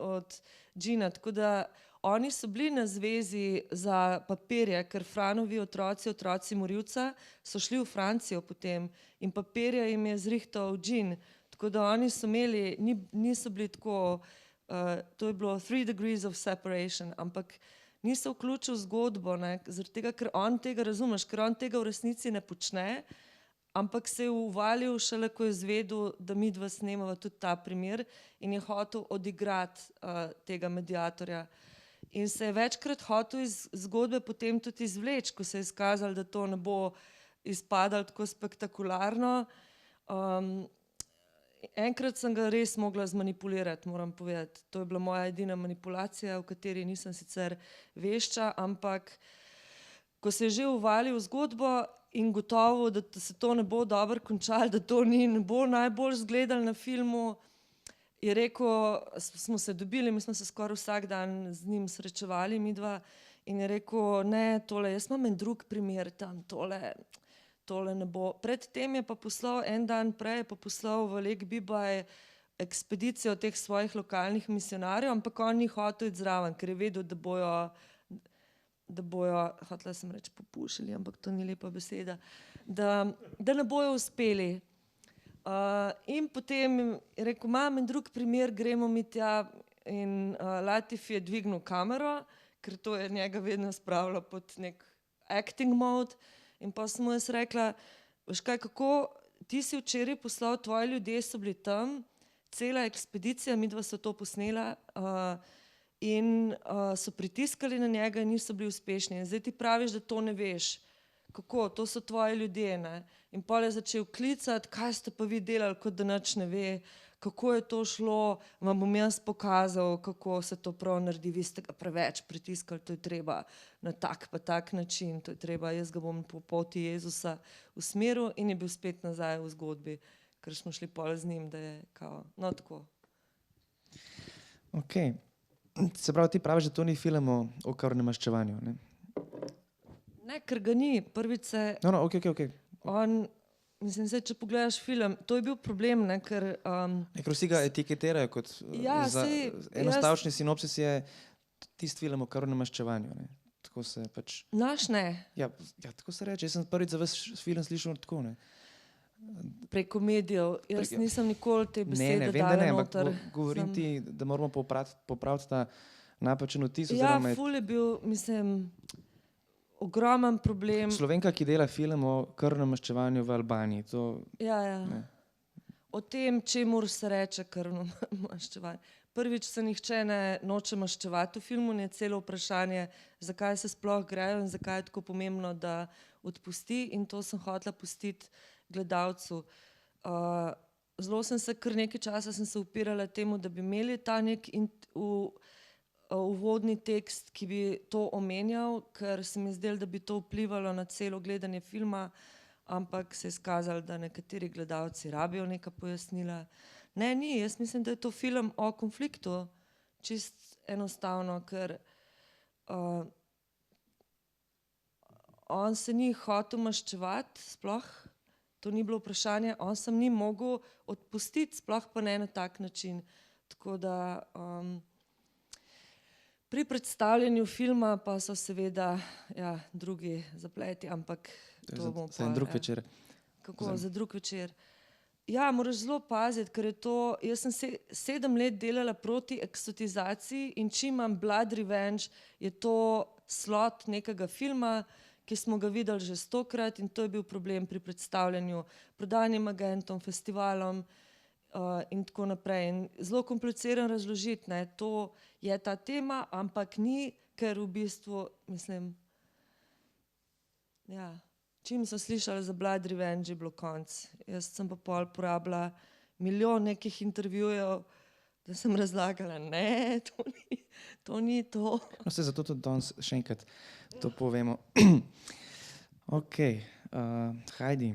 od Gina, tako da oni so bili na zvezi za papirje, ker Franovi otroci Morilca, so šli v Francijo potem in papirje jim je zrihtal Gin, tako da oni so imeli, niso bili tako, to je bilo 3 degrees of separation, ampak niso vključil zgodbo, ne, zaradi tega, ker on tega, razumeš, ker on tega v resnici ne počne, ampak se je uvalil šele, ko je izvedel, da mi dva snemava tudi ta primer in je hotel odigrati tega mediatorja. In se je večkrat hotel iz zgodbe potem tudi izvleči, ko se je izkazalo, da to ne bo izpadalo tako spektakularno. Enkrat sem ga res mogla zmanipulirati, moram povedati. To je bila moja edina manipulacija, v kateri nisem sicer vešča, ampak ko se je že uvalil v zgodbo in gotovo, da se to ne bo dobro končalo, da to ne bo najbolj izgledalo na filmu, je rekel, smo se dobili, mi smo se skoraj vsak dan z njim srečevali, midva, in je rekel, ne, tole, jaz imam en drug primer tam, tole ne bo. Predtem je pa poslal, en dan prej je pa poslal v Lake Bibaj ekspedicijo teh svojih lokalnih misionarjev, ampak on ni hotel iti zraven, ker je vedel, da bojo, hotela sem reči popušili, ampak to ni lepa beseda, da ne bojo uspeli. In potem je rekel, imam en drug primer, gremo mi tja, in Latif je dvignil kamero, ker to je njega vedno spravilo pod nek acting mode, in pa sem mu jaz rekla, veš kaj, kako ti si včeraj poslal, tvoji ljudje so bili tam, cela ekspedicija, midva so to posnela in so pritiskali na njega in niso bili uspešni. In zdaj ti praviš, da to ne veš. Kako, to so tvoji ljudje, ne? In pol je začel klicati, kaj ste pa vi delali, kot da nič ne ve, kako je to šlo, vam bom jaz pokazal, kako se to prav naredi, vi ste ga preveč pritiskali, to je treba na tak pa tak način, to je treba, jaz ga bom po poti Jezusa usmeril, in je bil spet nazaj v zgodbi, ker smo šli pol z njim, da je kao, no tako. Ok, se pravi, ti praviš, da to ni film o krvnem maščevanju, ne? Ne, ker ga ni, prvič se Ok. on, mislim, zdaj, če pogledaš film, to je bil problem, ne, ker Ker vsi ga etiketirajo kot Ja, saj, enostavčni sinopsis je tisti film o krvnem maščevanju, ne? Tako se pač... naš ne, Ja, tako se reče, jaz sem prvič za vas film slišal tako, ne? preko medijev, jaz nisem nikoli te besede vem, da dala ne, ampak noter. govorim ti, da moramo popraviti ta napačen vtis. Ja, oziroma je ful je bil, mislim, ogromen problem. Slovenka, ki dela film o krvnem maščevanju v Albaniji, to... Ja. Ne. O tem, čemur se reče krvno maščevanje. Prvič se nihče noče maščevati v filmu, je celo vprašanje, zakaj se sploh grejo in zakaj je tako pomembno, da odpusti, in to sem hotela pustiti gledalcu. Zelo sem se, kar nekaj časa sem se upirala temu, da bi imeli ta nek uvodni tekst, ki bi to omenjal, ker se mi zdelo, da bi to vplivalo na celo gledanje filma, ampak se je izkazalo, da nekateri gledalci rabijo neka pojasnila. Ne, ni, jaz mislim, da je to film o konfliktu, čist enostavno, ker on se ni hotel maščevati sploh, to ni bilo vprašanje, on se ni mogel odpustiti, sploh pa ne na tak način. Tako da pri predstavljanju filma pa so seveda drugi zapleti, ampak to bomo pa... Za en drug večer. Kako, za drug večer. Ja, moraš zelo paziti, ker je to, jaz sem 7 let delala proti eksotizaciji in čim imam Blood Revenge, je to slot nekega filma, ki smo ga videli že 100-krat, in to je bil problem pri predstavljanju prodajanjem agentom, festivalom in tako naprej. In zelo kompliciran razložiti, ne, to je ta tema, ampak ni, ker v bistvu, mislim, ja, čim sem slišala za Blood Revenge, je bilo konc. Jaz sem pa pol porabila milijon nekih intervjujev, da sem razlagala, ne, to ni to. No, se zato tudi danes še enkrat to povemo. Ok, Heidi.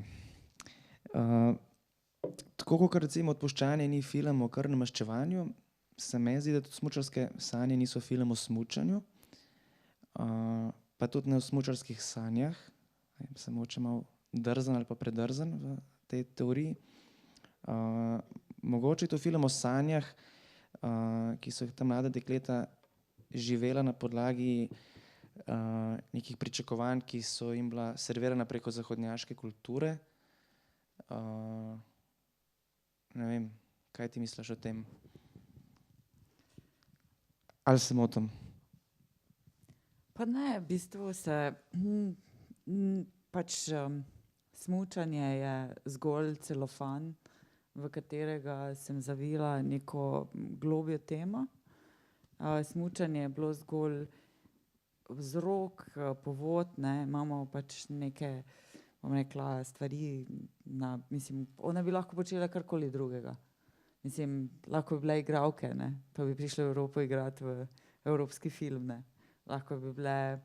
Tako kot recimo Odpuščanje ni film o krvnem maščevanju, se meni zdi, da tudi smučarske sanje niso film o smučanju, pa tudi ne o smučarskih sanjah. Sem mogoče malo drzen ali pa predrzen v tej teoriji. Mogoče je to film o sanjah, ki so jih ta mlada dekleta živela na podlagi nekih pričakovanj, ki so jim bila servirana preko zahodnjaške kulture. Ne vem, kaj ti misliš o tem? Ali se motim? Pa ne, v bistvu se pač smučanje je zgolj celofan, v katerega sem zavila neko globjo temo. Smučanje je bilo zgolj vzrok, povod, ne, imamo pač neke, bom rekla, stvari, mislim, ona bi lahko počela karkoli drugega. Mislim, lahko bi bile igralke, ne, pa bi prišle v Evropo igrati v evropski film, ne. Lahko bi bile,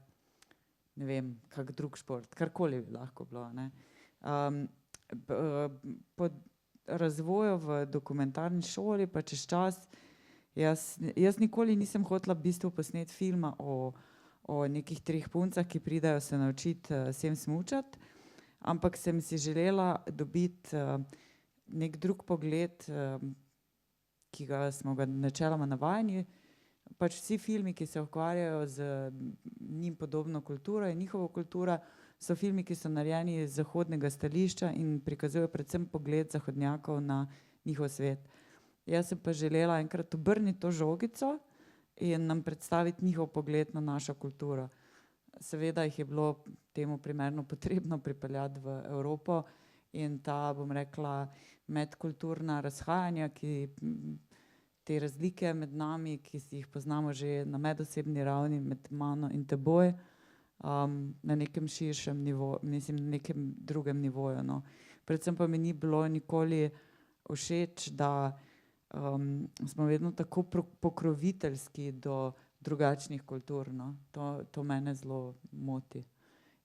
ne vem, kak drug šport, karkoli bi lahko bilo, ne. Po razvoju v dokumentarni šoli pa čez čas, jaz nikoli nisem hotela v bistvu posneti filma o nekih 3 puncah, ki pridejo se naučiti sem smučati, ampak sem si želela dobiti nek drug pogled, ki smo ga načeloma navajeni. Pač vsi filmi, ki se ukvarjajo z njim podobno kulturo in njihovo kulturo, so filmi, ki so narejeni iz zahodnega stališča in prikazujejo predvsem pogled zahodnjakov na njihov svet. Jaz sem pa želela enkrat obrniti to žogico in nam predstaviti njihov pogled na našo kulturo. Seveda jih je bilo temu primerno potrebno pripeljati v Evropo in ta, bom rekla, medkulturna razhajanja, te razlike med nami, ki si jih poznamo že na medosebni ravni med mano in teboj, na nekem širšem nivoju, mislim, na nekem drugem nivoju, no. Predvsem pa mi ni bilo nikoli všeč, da smo vedno tako pokroviteljski do drugačnih kultur, no. To mene zelo moti.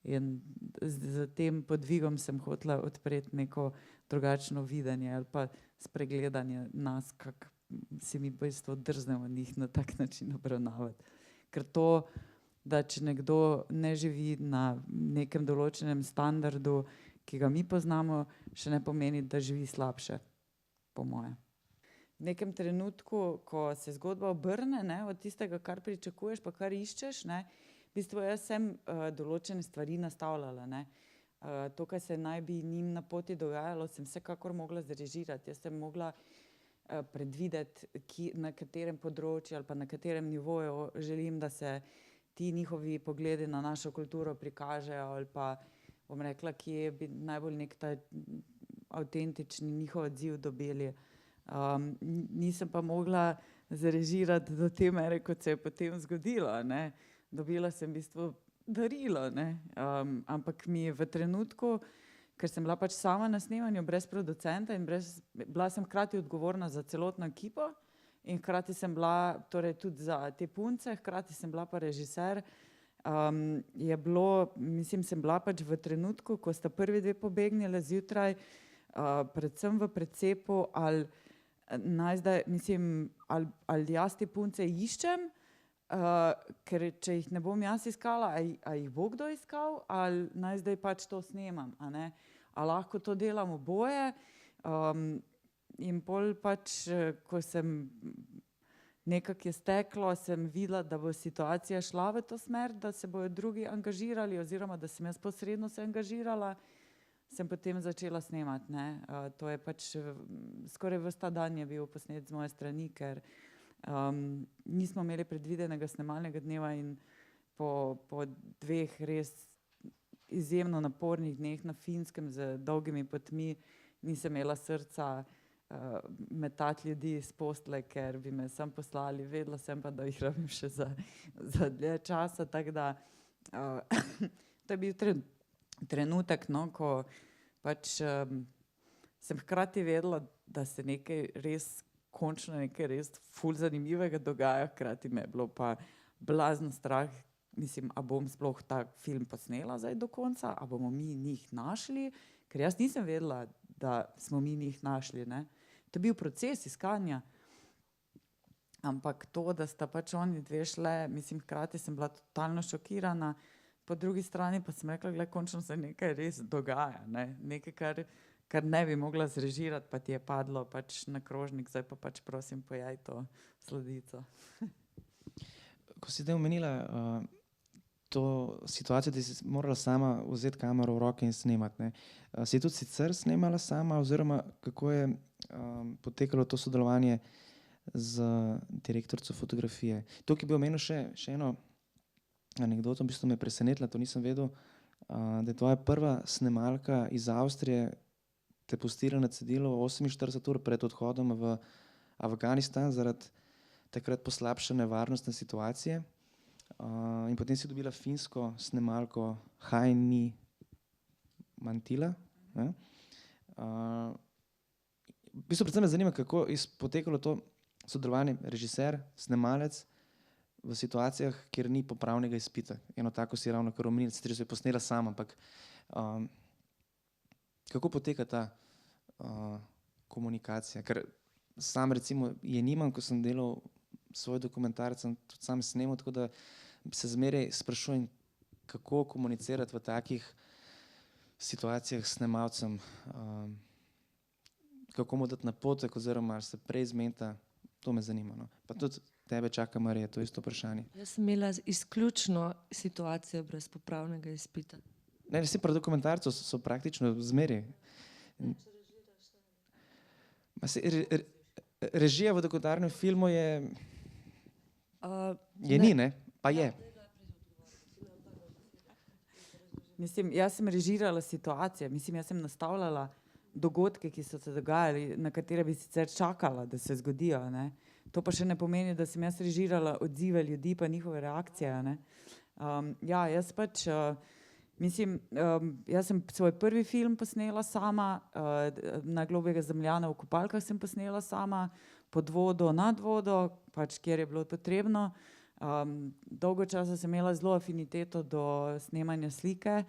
In z tem podvigom sem hotela odpreti neko drugačno videnje ali pa spregledanje nas, kako si mi v bistvu drznemo njih na tak način obravnavati. Ker to, da če nekdo ne živi na nekem določenem standardu, ki ga mi poznamo, še ne pomeni, da živi slabše, po moje. V nekem trenutku, ko se zgodba obrne, ne, od tistega, kar pričakuješ, pa kar iščeš, ne, v bistvu jaz sem določene stvari nastavljala, ne. To, kar se naj bi njim na poti dogajalo, sem vsekakor mogla zrežirati. Jaz sem mogla predvideti, na katerem področju ali pa na katerem nivoju želim, da se ti njihovi pogledi na našo kulturo prikažejo, ali pa, bom rekla, kje bi najbolj nek ta avtentični njihov odziv dobili. Nisem pa mogla zrežirati do te mere, kot se je potem zgodilo, ne. Dobila sem v bistvu darilo, ne. Ampak mi je v trenutku, ker sem bila pač sama na snemanju brez producenta in bila sem hkrati odgovorna za celotno ekipo in hkrati sem bila torej tudi za te punce, hkrati sem bila pa režiser, je bilo, mislim, sem bila pač v trenutku, ko sta prvi 2 pobegnili zjutraj, predvsem v precepu, ali naj zdaj, mislim, ali jaz te punce iščem, ker če jih ne bom jaz iskala, a jih bo kdo iskal, ali naj zdaj pač to snemam, a ne. A lahko to delam oboje. In pol pač, ko sem nekako je steklo, sem videla, da bo situacija šla v to smer, da se bojo drugi angažirali oziroma da sem jaz posredno se angažirala, sem potem začela snemati, ne. To je pač, skoraj ves ta dan je bil posnet z moje strani, ker nismo imeli predvidenega snemalnega dneva in po 2 res izjemno napornih dneh na Finskem z dolgimi potmi nisem imela srca metati ljudi iz postelje, ker bi me sem poslali, vedela sem pa, da jih rabim še za dlje časa, tako da to je bil trenutek, no, ko pač sem hkrati vedela, da se nekaj res, končno nekaj res ful zanimivega dogaja, hkrati me je bilo pa blazno strah, mislim, a bom sploh tak film posnela zdaj do konca, a bomo mi njih našli, ker jaz nisem vedela, da smo mi njih našli, ne. To je bil proces iskanja. Ampak to, da sta pač oni dve šle, mislim, hkrati sem bila totalno šokirana, po drugi strani pa sem rekla, gled, končno se nekaj res dogaja, ne? Nekaj, kar ne bi mogla zrežirati, pa ti je padlo pač na krožnik, zdaj pa pač prosim pojej to sladico. Ko si zdaj omenila to situacijo, da si morala sama vzeti kamero v roke in snemati, ne? Si tudi sicer snemala sama oziroma kako je potekalo to sodelovanje z direktorico fotografije? Tukaj bi omenil še eno anekdoto, v bistvu me je presenetila, to nisem vedel, da je tvoja prva snemalka iz Avstrije te pustila na cedilu 48 ur pred odhodom v Afganistan zaradi takrat poslabšane varnostne situacije. In potem si dobila finsko snemalko Heini Mantila. V bistvu predvsem me zanima, kako je potekalo to sodelovanje režiser, snemalec v situacijah, kjer ni popravnega izpita. Eno tako si ravno kar omenila, sicer se je posnela sama, ampak kako poteka ta komunikacija? Ker sam recimo je nimam, ko sem delal svoj dokumentarec, sem tudi sam snemal, tako da se zmeraj sprašujem, kako komunicirati v takih situacijah s snemalcem, kako mu dati napotek oziroma se prej zmenita, to me zanima. No. Pa tudi tebe čaka, Marija, to je isto vprašanje. Jaz sem imela izključno situacijo brez popravnega izpita. Ne, vsi pri dokumentarcu so praktično zmeraj. Režija v dokumentarnem filmu je ni, ne? Pa je. Mislim, jaz sem režirala situacije, jaz sem nastavljala dogodke, ki so se dogajali, na katere bi sicer čakala, da se zgodijo, ne. To pa še ne pomeni, da sem jaz režirala odzive ljudi pa njihove reakcije, ne. Ja, jaz pač, jaz sem svoj prvi film posnela sama, Na globljega zemljana v kopalkah sem posnela sama, pod vodo, nad vodo, pač kjer je bilo potrebno. Dolgo časa sem imela zelo afiniteto do snemanja slike,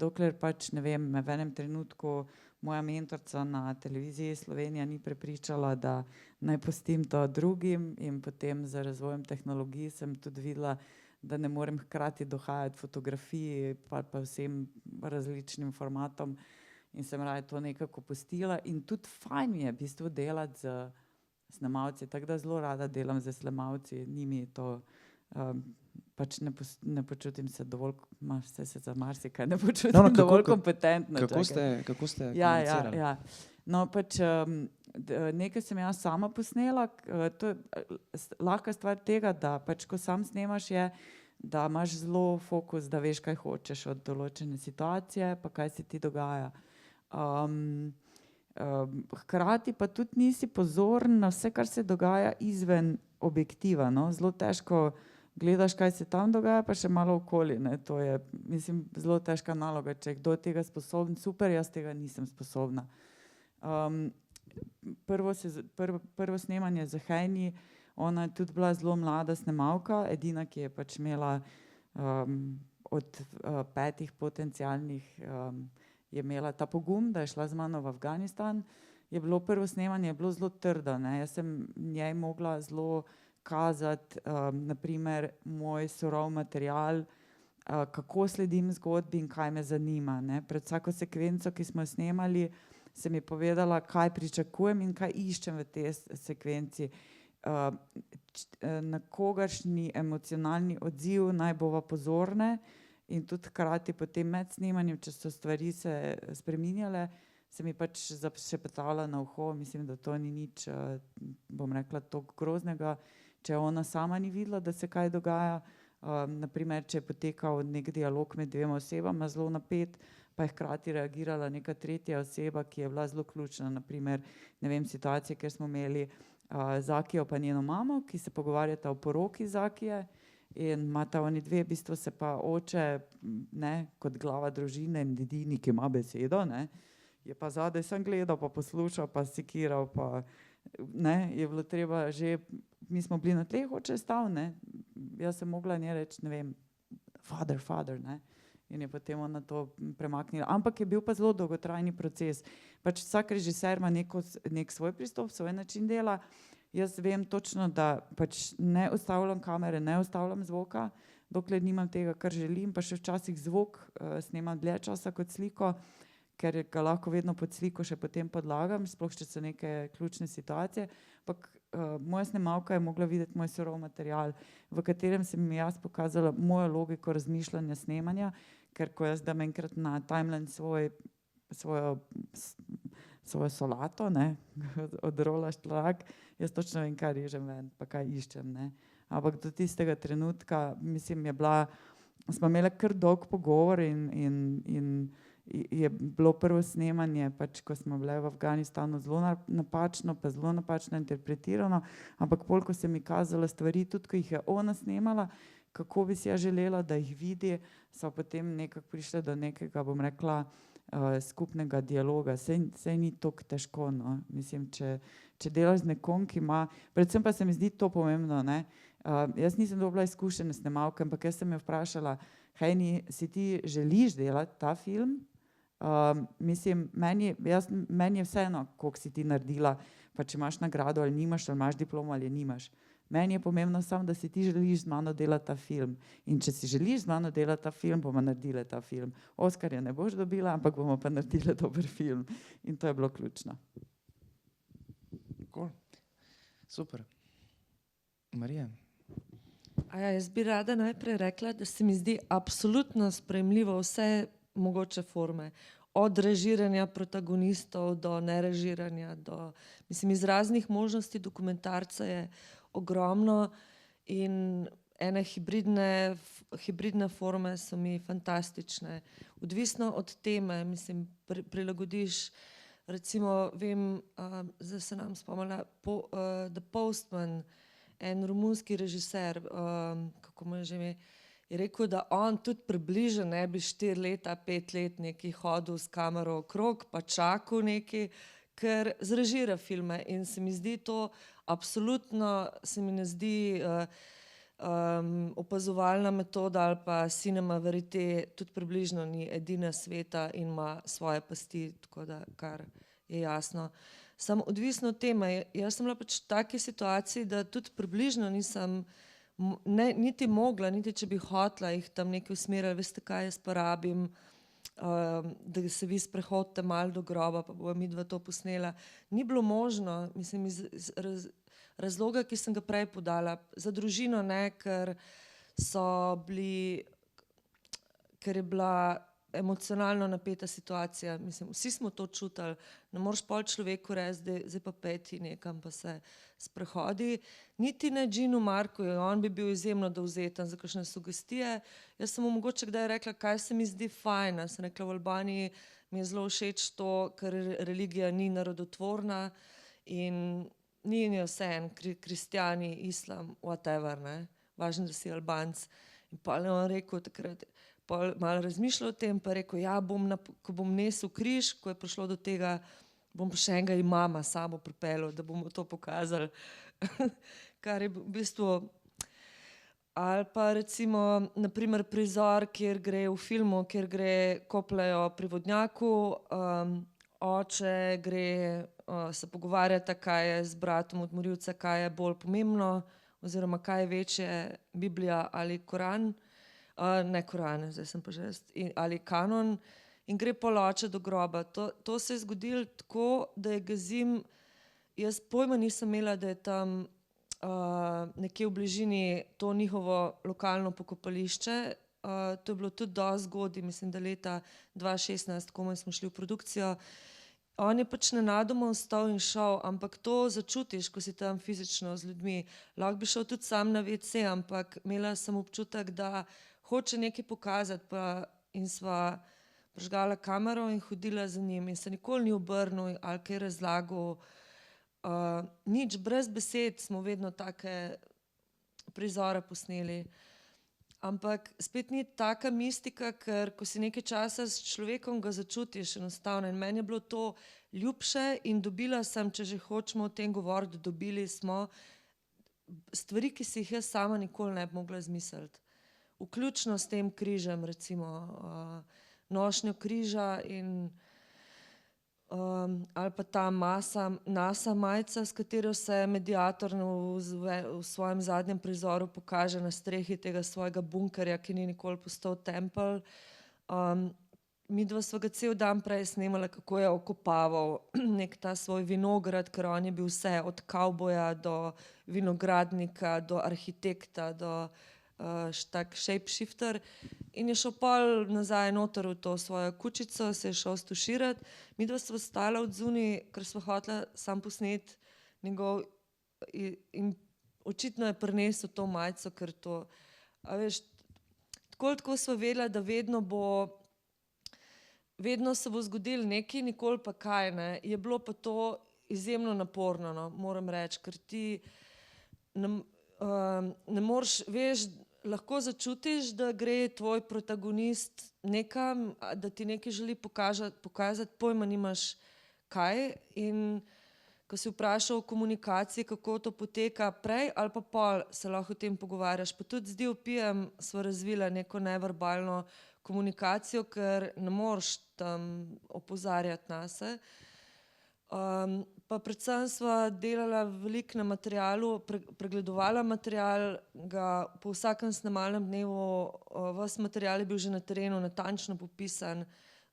dokler pač, ne vem, me v enem trenutku moja mentorica na televiziji Slovenija ni prepričala, da naj pustim to drugim, in potem z razvojem tehnologij sem tudi videla, da ne morem hkrati dohajati fotografiji pa vsem različnim formatom, in sem raje to nekako pustila. In tudi fajn mi je v bistvu delati z snemalci, tako da zelo rada delam z snemalci, ni mi to, pač ne počutim se dovolj, saj se za marsikaj ne počutim dovolj kompetentno. Kako ste komunicirali? Ja. No, pač nekaj sem jaz sama posnela, to je lahka stvar tega, da pač ko sam snemaš je, da imaš zelo fokus, da veš, kaj hočeš od določene situacije, pa kaj se ti dogaja. Hkrati pa tudi nisi pozoren na vse, kar se dogaja izven objektiva, no. Zelo težko gledaš, kaj se tam dogaja, pa še malo okoli, ne. To je, zelo težka naloga, če je kdo tega sposoben, super, jaz tega nisem sposobna. Prvo snemanje z Heini, ona je tudi bila zelo mlada snemalka, edina, ki je pač imela od 5 potencialnih, je imela ta pogum, da je šla z mano v Afganistan. Je bilo prvo snemanje, je bilo zelo trdo, ne. Jaz sem njej mogla zelo kazati, na primer, moj surov material, kako sledim zgodbi in kaj me zanima, ne. Pred vsako sekvenco, ki smo jo snemali, sem ji povedala, kaj pričakujem in kaj iščem v tej sekvenci. Na kogaršnji emocionalni odziv naj bova pozorne, in tudi hkrati potem med snemanjem, če so stvari se spreminjale, sem ji pač zašepetala na uho, mislim, da to ni nič, bom rekla, toliko groznega, če ona sama ni videla, da se kaj dogaja. Na primer, če je potekal nek dialog med dvema osebama, zelo napet, pa je hkrati reagirala neka tretja oseba, ki je bila zelo ključna, na primer, ne vem, situacije, kjer smo imeli Zakijo pa njeno mamo, ki se pogovarjata o poroki Zakije, in imata oni dve, v bistvu se pa oče, ne, kot glava družine in edini, ki ima besedo, ne, je pa zadaj sem gledal, pa poslušal, pa sekiral, pa ne, je bilo treba že, mi smo bili na tleh, oče je stal, ne, jaz sem mogla njej reči, ne vem, father, ne, in je potem ona to premaknila, ampak je bil pa zelo dolgotrajni proces. Pač vsak režiser ima nek svoj pristop, svoj način dela, Jaz vem točno, da pač ne ustavljam kamere, ne ustavljam zvoka, dokler nimam tega, kar želim, pa še včasih zvok snemam dlje časa kot sliko, ker ga lahko vedno pod sliko še potem podlagam, sploh če so neke ključne situacije. Ampak moja snemalka je mogla videti moj surov material, v katerem sem mi jaz pokazala mojo logiko razmišljanja snemanja, ker ko jaz dam enkrat na timeline svojo solato, ne, odrolaš tlak, jaz točno vem, kaj režem ven, pa kaj iščem, ne. Ampak do tistega trenutka, mislim, smo imeli kar dolg pogovor in je bilo prvo snemanje, pač ko smo bile v Afganistanu, zelo napačno, pa zelo napačno interpretirano, ampak pol, ko se mi kazala stvari, tudi ko jih je ona snemala, kako bi si ja želela, da jih vidi, so potem nekako prišle do nekega, bom rekla, skupnega dialoga. Sej ni toliko težko, no. Mislim, če delaš z nekom, ki ima, predvsem pa se mi zdi to pomembno, ne. Jaz nisem dobila izkušene snemalke, ampak jaz sem jo vprašala, Hejni, si ti želiš delati ta film? Mislim, meni je vseeno, koliko si ti naredila, pa če imaš nagrado ali nimaš, ali imaš diplomo ali nimaš. Meni je pomembno samo, da si ti želiš z mano delati ta film. In če si želiš z mano delati ta film, bomo naredili ta film. Oskarja ne boš dobila, ampak bomo pa naredili dober film. In to je bilo ključno. Cool. Super. Marija? Jaz bi rada najprej rekla, da se mi zdi absolutno sprejemljivo vse mogoče forme. Od režiranja protagonistov do nerežiranja, mislim, iz raznih možnosti dokumentarca je ogromno in ene hibridne forme so mi fantastične. Odvisno od teme, mislim, prilagodiš, recimo, vem, zdaj se nam spomnila, The Postman, en romunski režiser, kako mu je že ime, je rekel, da on tudi približno ne bi 4 leta, 5 let neki hodil s kamero okrog, pa čakal neki, ker zrežira filme in se mi zdi to absolutno, se mi ne zdi opazovalna metoda ali pa cinema verite tudi približno ni edina sveta in ima svoje pasti, tako da kar je jasno. Samo odvisno od teme, jaz sem bila pač v taki situaciji, da tudi približno nisem niti mogla, niti če bi hotela jih tam nekaj usmerjali, veste kaj, jaz pa rabim, da se vi sprehodite malo do groba, pa bova midva to posnela. Ni bilo možno, mislim, iz razloga, ki sem ga prej podala. Za družino ne, ker je bila emocionalno napeta situacija. Mislim, vsi smo to čutili. Ne moreš pol človeku reči, zdaj pa peti nekam, pa se sprehodi. Niti ne Ginu Markoju, on bi bil izjemno dovzeten za kakšne sugestije. Jaz sem mu mogoče kdaj rekla, kaj se mi zdi fajn. Sem rekla, v Albaniji mi je zelo všeč to, ker religija ni narodotvorna in ni vseeno, kristjani, islam, whatever, ne. Važno, da si Albanc. In pa je on rekel takrat, malo razmišljal o tem, pa rekel, ja, ko bom nesel križ, ko je prišlo do tega, bom pa še enega imama sabo pripeljal, da bomo to pokazali. Kar je v bistvu, ali pa recimo, naprimer prizor, kjer gre v filmu, kjer kopljejo pri vodnjaku, oče gre se pogovarjata, kaj je z bratom od morilca, kaj je bolj pomembno, oziroma kaj je večje, Biblija ali Koran. Ne Koran, zdaj sem pa že ali kanon, in gre pol oče do groba. To se je zgodilo tako, da je Gazim, jaz pojma nisem imela, da je tam nekje v bližini to njihovo lokalno pokopališče. To je bilo tudi dosti zgodaj, mislim, da leta 2016, komaj smo šli v produkcijo. On je pač nenadoma vstal in šel, ampak to začutiš, ko si tam fizično z ljudmi. Lahko bi šel tudi sam na WC, ampak imela sem občutek, da hoče nekaj pokazati, in sva prižgala kamero in hodila za njim in se nikoli ni obrnil ali kaj razlagal. Nič, brez besed smo vedno take prizore posneli. Ampak spet ni taka mistika, ker ko si nekaj časa s človekom, ga začutiš enostavno. In meni je bilo to ljubše in dobila sem, če že hočemo o tem govoriti, dobili smo stvari, ki si jih jaz sama nikoli ne bi mogla izmisliti. Vključno s tem križem, recimo nošnjo križa in ali pa ta NASA majica, s katero se mediator v svojem zadnjem prizoru pokaže na strehi tega svojega bunkerja, ki ni nikoli postal tempelj. Midva sva ga cel dan prej snemala, kako je okopaval nek ta svoj vinograd, ker on je bil vse od kavboja do vinogradnika, do arhitekta, do tak shapeshifter. In je šel pol nazaj noter v to svojo kučico, se je šel stuširati. Midva sva stala od zunaj, ker sva hotela sam posnet njegov in očitno je prinesel to majico, ker to, a veš, tako sva vedela, da vedno se bo zgodilo nekaj, nikoli pa kaj, ne. Je bilo pa to izjemno naporno, no, moram reči, ker ti ne moreš, veš, lahko začutiš, da gre tvoj protagonist nekam, da ti nekaj želi pokazati, pojma nimaš kaj. In ko si vprašal o komunikaciji, kako to poteka prej ali pa pol, se lahko o tem pogovarjaš. Pa tudi z DOP-jem sva razvila neko neverbalno komunikacijo, ker ne moreš tam opozarjati nase. Pa predvsem sva delala veliko na materialu, pregledovala material, ga po vsakem snemalnem dnevu, ves material je bil že na terenu natančno popisan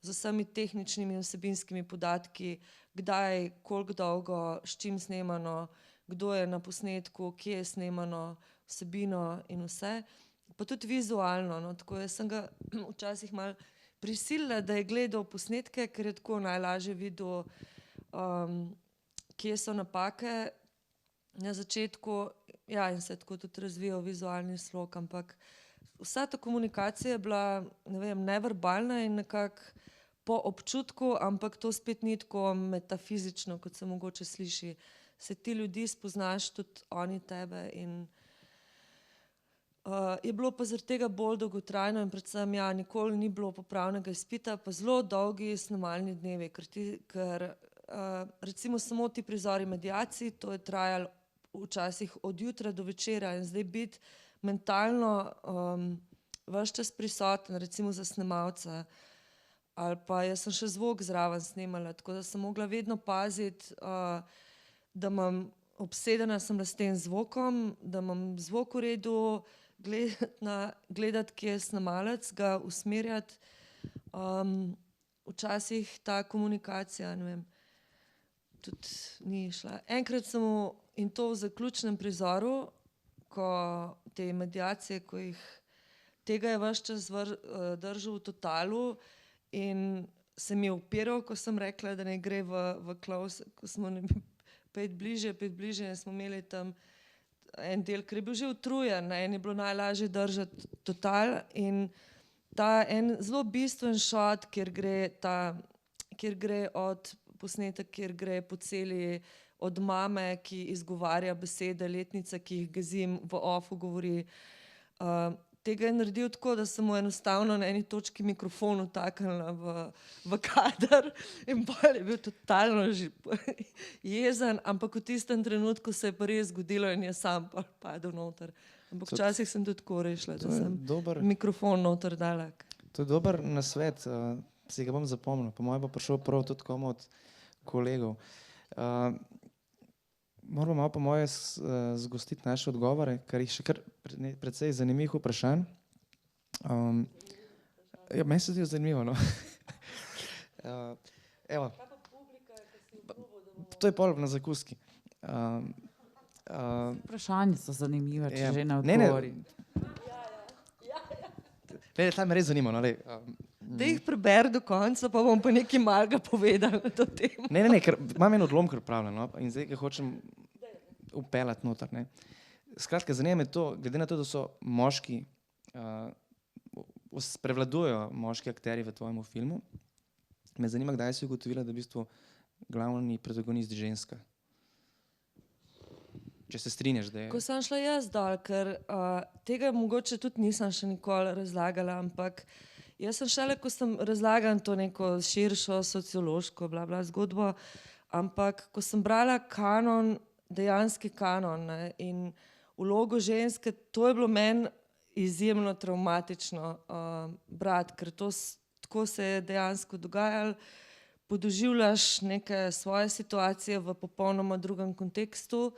z vsemi tehničnimi in vsebinskimi podatki, kdaj, koliko dolgo, s čim snemano, kdo je na posnetku, kje je snemano, vsebino in vse. Pa tudi vizualno, no, tako jaz sem ga včasih malo prisilila, da je gledal posnetke, ker je tako najlažje videl, kje so napake na začetku, ja, in se je tako tudi razvijal vizualni slog, ampak vsa ta komunikacija je bila, ne vem, neverbalna in nekako po občutku, ampak to spet ni tako metafizično, kot se mogoče sliši. Se ti ljudi spoznaš, tudi oni tebe in je bilo pa zaradi tega bolj dolgotrajno in predvsem, ja, nikoli ni bilo popravnega izpita, pa zelo dolgi snemalni dnevi, ker recimo samo ti prizori mediacij, to je trajalo včasih od jutra do večera in zdaj biti mentalno ves čas prisoten, recimo za snemalca, ali pa jaz sem še zvok zraven snemala, tako da sem mogla vedno paziti, da imam, obsedena sem s tem zvokom, da imam zvok v redu, gledati, kje je snemalec, ga usmerjati. Včasih ta komunikacija, ne vem, tudi ni šla. Enkrat sem in to v zaključnem prizoru, ko te mediacije, tega je ves čas držal v totalu in se mi je upiral, ko sem rekla, da ne gre v close, ko smo pet bliže in smo imeli tam en del, ker je bil že utrujen, in je bilo najlažje držati total in ta en zelo bistven shot, kjer gre od posnetek, kjer gre po celi od mame, ki izgovarja besede, letnica, ki jih Gazim v offu govori. Tega je naredil tako, da sem mu enostavno na eni točki mikrofon vtaknila v kader in bolj je bil totalno jezen, ampak v tistem trenutku se je pa res zgodilo in je sam padel noter. Ampak včasih sem tudi tako rešila, da sem mikrofon noter dala. To je dober nasvet, si ga bom zapomnil, po mojem pa prišel prav tudi komu od kolegov. Moramo malo po moje zgostiti naše odgovore, ker jih še kar precej zanimivih vprašanj. Ja, meni se zdi zanimivo, no. Evo. To je pol na zakuski. Vprašanja so zanimive, če že ne odgovori. Ne, ta me res zanima, no, Da jih preberi do konca, pa bom pa nekaj malega povedala na to temo. Ne, ker imam en odlomkar pripravljen, no, in zdaj ga hočem upeljati noter, ne. Skratka, zanima me to, glede na to, da so moški, prevladujejo moški akterji v tvojem filmu, me zanima, kdaj si ugotovila, da v bistvu glavni protagonist ženska. Če se strinjaš, da je... Ko sem šla jaz dol, ker tega mogoče tudi nisem še nikoli razlagala, ampak jaz sem šele, ko sem razlagala to neko širšo sociološko zgodbo, ampak ko sem brala kanon, dejanski kanon, ne, in vlogo ženske, to je bilo meni izjemno travmatično brati, ker tako se je dejansko dogajalo. podoživljaš neke svoje situacije v popolnoma drugem kontekstu.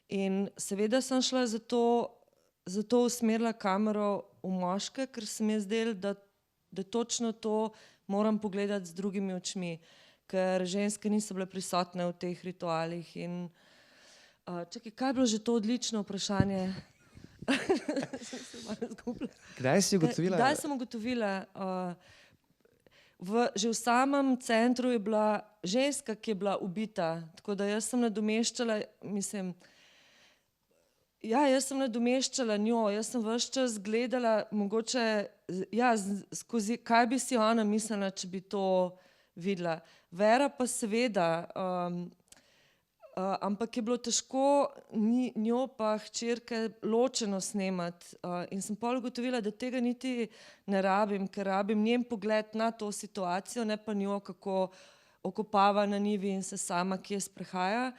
In seveda sem šla zato usmerila kamero v moške, ker se mi je zdelo, da točno to moram pogledati z drugimi očmi, ker ženske niso bile prisotne v teh ritualih. In, čakaj, kaj je bilo že to odlično vprašanje? Kdaj si ugotovila? Kdaj sem ugotovila? Že v samem centru je bila ženska, ki je bila ubita, tako da jaz sem nadomeščala, jaz sem nadomeščala njo, jaz sem ves čas gledala, mogoče, skozi, kaj bi si ona mislila, če bi to videla. Vera pa seveda, ampak je bilo težko njo pa hčerke ločeno snemati. In sem pol ugotovila, da tega niti ne rabim, ker rabim njen pogled na to situacijo, ne pa njo, kako okopava na njivi in se sama kje sprehaja.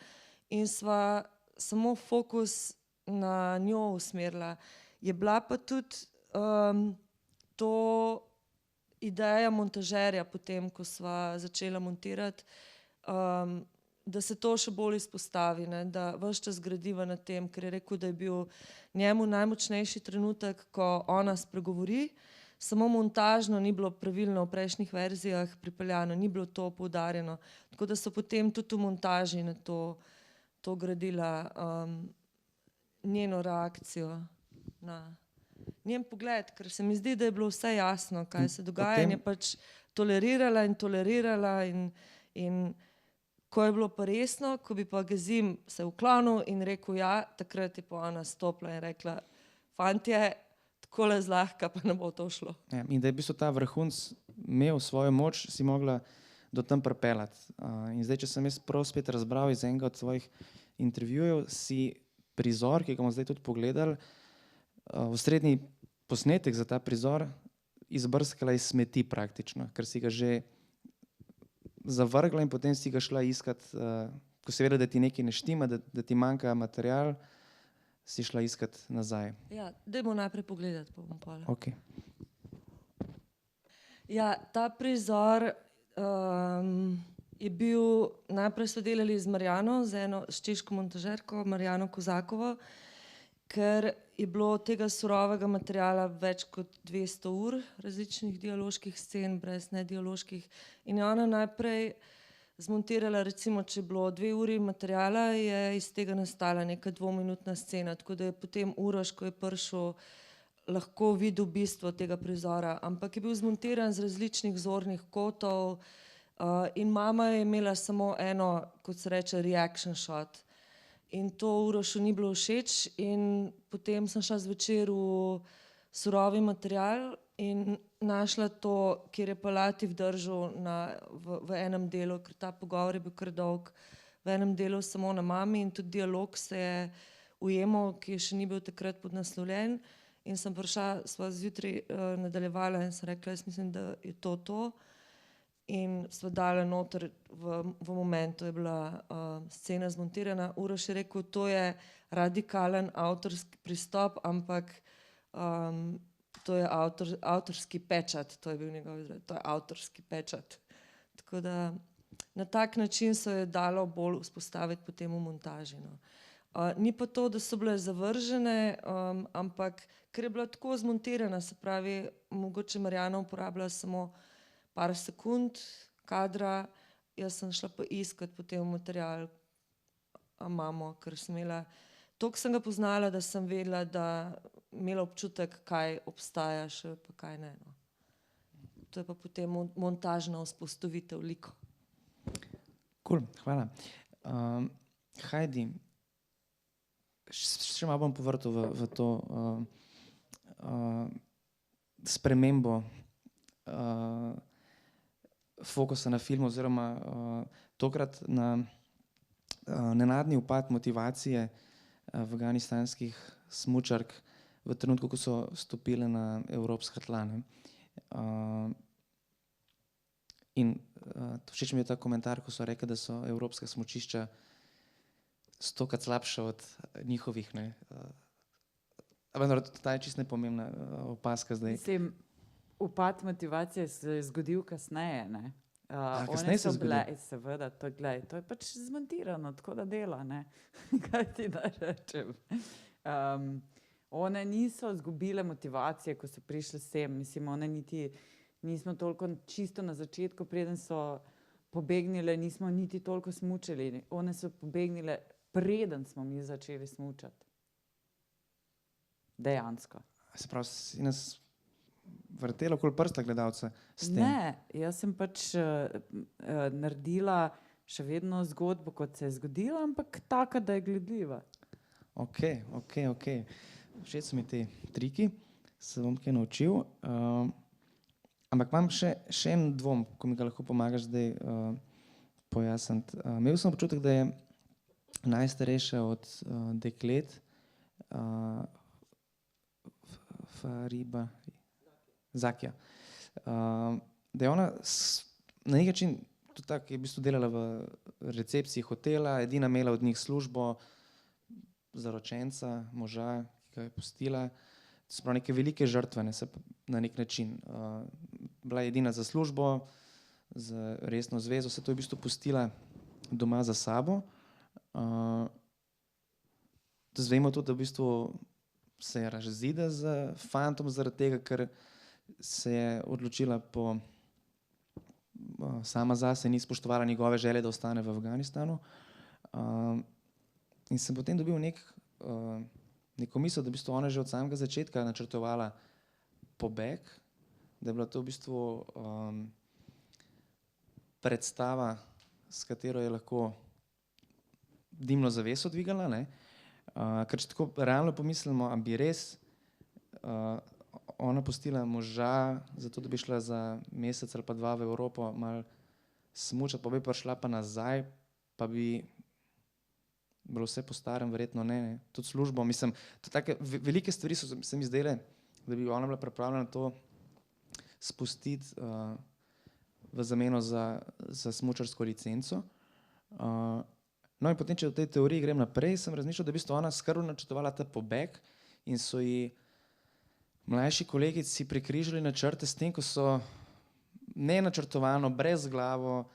In sva samo fokus na njo usmerila. Je bila pa tudi to ideja montažerja potem, ko sva začela montirati, da se to še bolj izpostavi, ne? Da ves čas gradiva na tem, ker je rekel, da je bil njemu najmočnejši trenutek, ko ona spregovori, samo montažno ni bilo pravilno v prejšnjih verzijah pripeljano, ni bilo to poudarjeno. Tako da so potem tudi v montaži na to gradila njeno reakcijo na njen pogled, ker se mi zdi, da je bilo vse jasno, kaj se dogaja, in je pač tolerirala in ko je bilo pa resno, ko bi pa Gazim se uklonil in rekel ja, takrat je pa ona stopila in rekla, fantje, takole zlahka pa ne bo to šlo. Ja, in da je v bistvu ta vrhunc imel svojo moč, si mogla do tam pripeljati. In zdaj, če sem jaz prav spet razbral iz enega od svojih intervjujev, si prizor, ki ga bomo zdaj tudi pogledali, osrednji posnetek za ta prizor izbrskala iz smeti praktično, ker si ga že zavrgla in potem si ga šla iskat, ko si vedela, da ti nekaj ne štima, da ti manjka material, si šla iskat nazaj. Ja, dajmo najprej pogledati, pa bom pol. Okay. Ja, ta prizor je bil, najprej so delali z Marjano, s češko montažerko Marjano Kozakovo, ker je bilo tega surovega materiala več kot 200 ur različnih dialoških scen, brez nedialoških. In je ona najprej zmontirala, recimo, če je bilo 2 uri materiala, je iz tega nastala neka 2-minutna scena, tako da je potem Uroš, ko je prišel, lahko videl bistvo tega prizora, ampak je bil zmontiran z različnih zornih kotov in mama je imela samo eno, kot se reče, reaction shot. In to Urošu ni bilo všeč in potem sem šla zvečer v surovi material in našla to, kjer je pa Latif držal v enem delu, ker ta pogovor je bil kar dolg, v enem delu samo na mami in tudi dialog se je ujemal, ki še ni bil takrat podnaslovljen. In sem prišla, sva zjutraj nadaljevala in sem rekla, jaz mislim, da je to. In sva dala noter, v momentu je bila scena zmontirana. Uroš je rekel, to je radikalen avtorski pristop, ampak to je avtorski pečat, to je bil njegov izraz, to je avtorski pečat. Tako da na tak način se je dalo bolj vzpostaviti potem v montaži. No. Ni pa to, da so bile zavržene, ampak ker je bila tako zmontirana, se pravi, mogoče Marjana uporabila samo par sekund kadra, jaz sem šla pa iskat potem material mamo, ker sem imela, toliko sem ga poznala, da sem vedela, da imela občutek, kaj obstaja še, pa kaj ne. No. To je pa potem montažna vzpostavitev likov. Cool, hvala. Heidi, še malo bom povrtal v to spremembo fokusa na film oziroma tokrat na nenadni upad motivacije afganistanskih smučark v trenutku, ko so stopile na evropska tla. In všeč mi je ta komentar, ko so rekli, da so evropska smučišča 100-krat slabša od njihovih. Vendar ta je čisto nepomembna opaska zdaj. Mislim, upad motivacije se je zgodil kasneje, ne? kasneje se zgodi? Seveda, to je pač zmontirano, tako da dela, ne. Kaj ti da rečem. One niso izgubile motivacije, ko so prišle sem. Mislim, one nismo toliko čisto na začetku, preden so pobegnile, nismo niti toliko smučali. One so pobegnile, preden smo mi začeli smučati. Dejansko. Se pravi, si nas vrtela okoli prsta gledalca s tem? Ne, jaz sem pač naredila še vedno zgodbo, kot se je zgodila, ampak taka, da je gledljiva. Ok. Všeč so mi te triki, se bom kaj naučil. Ampak imam še en dvom, ko mi ga lahko pomagaš zdaj pojasniti. Imel sem občutek, da je najstarejša od deklet Zakija. Da je ona na neki način tudi tako, je v bistvu delala v recepciji hotela, edina imela od njih službo, zaročenca, moža, ki ga je pustila. To so prav neke velike žrtve, na nek način. Bila je edina za službo, za resno zvezo, se to je v bistvu pustila doma za sabo. Zvemo tudi, da v bistvu se je razida z fantom zaradi tega, ker se je odločila sama zase, ni spoštovala njegove želje, da ostane v Afganistanu. In sem potem dobil neko misel, da v bistvu ona že od samega začetka načrtovala pobeg, da je bila to v bistvu predstava, s katero je lahko dimno zaveso dvigala, ne. Ker če tako realno pomislimo, a bi res ona pustila moža, zato da bi šla za mesec ali pa 2 v Evropo malo smučati, pa bi prišla pa nazaj, pa bi bilo vse po starem, verjetno ne. Tudi službo, mislim, take velike stvari so se mi zdele, da bi ona bila pripravljena to spustiti v zameno za smučarsko licenco. No in potem, če v tej teoriji grem naprej, sem razmišljal, da je v bistvu ona skrbno načrtovala ta pobeg in so ji mlajši kolegici prekrižali načrte s tem, ko so nenačrtovano, brezglavo,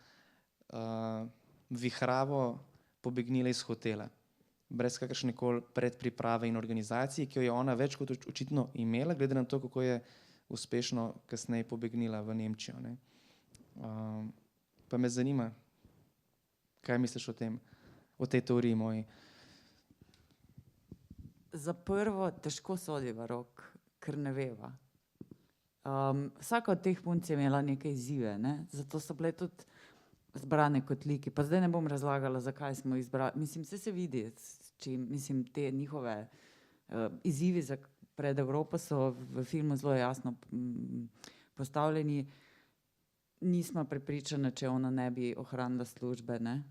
vihravo pobegnile iz hotela. Brez kakršnekoli predpriprave in organizacije, ki jo je ona več kot očitno imela, glede na to, kako je uspešno kasneje pobegnila v Nemčijo, ne. Pa me zanima, kaj misliš o tej teoriji moji? Za prvo težko sodiva rok, ker ne veva. Vsaka od teh punc je imela neke izzive, ne? Zato so bile tudi zbrane kot liki. Pa zdaj ne bom razlagala, zakaj smo izbrali. Mislim, se vidi, mislim, te njihove izzivi pred Evropo so v filmu zelo jasno postavljeni. Nismo prepričane, če ona ne bi ohranila službe, ne.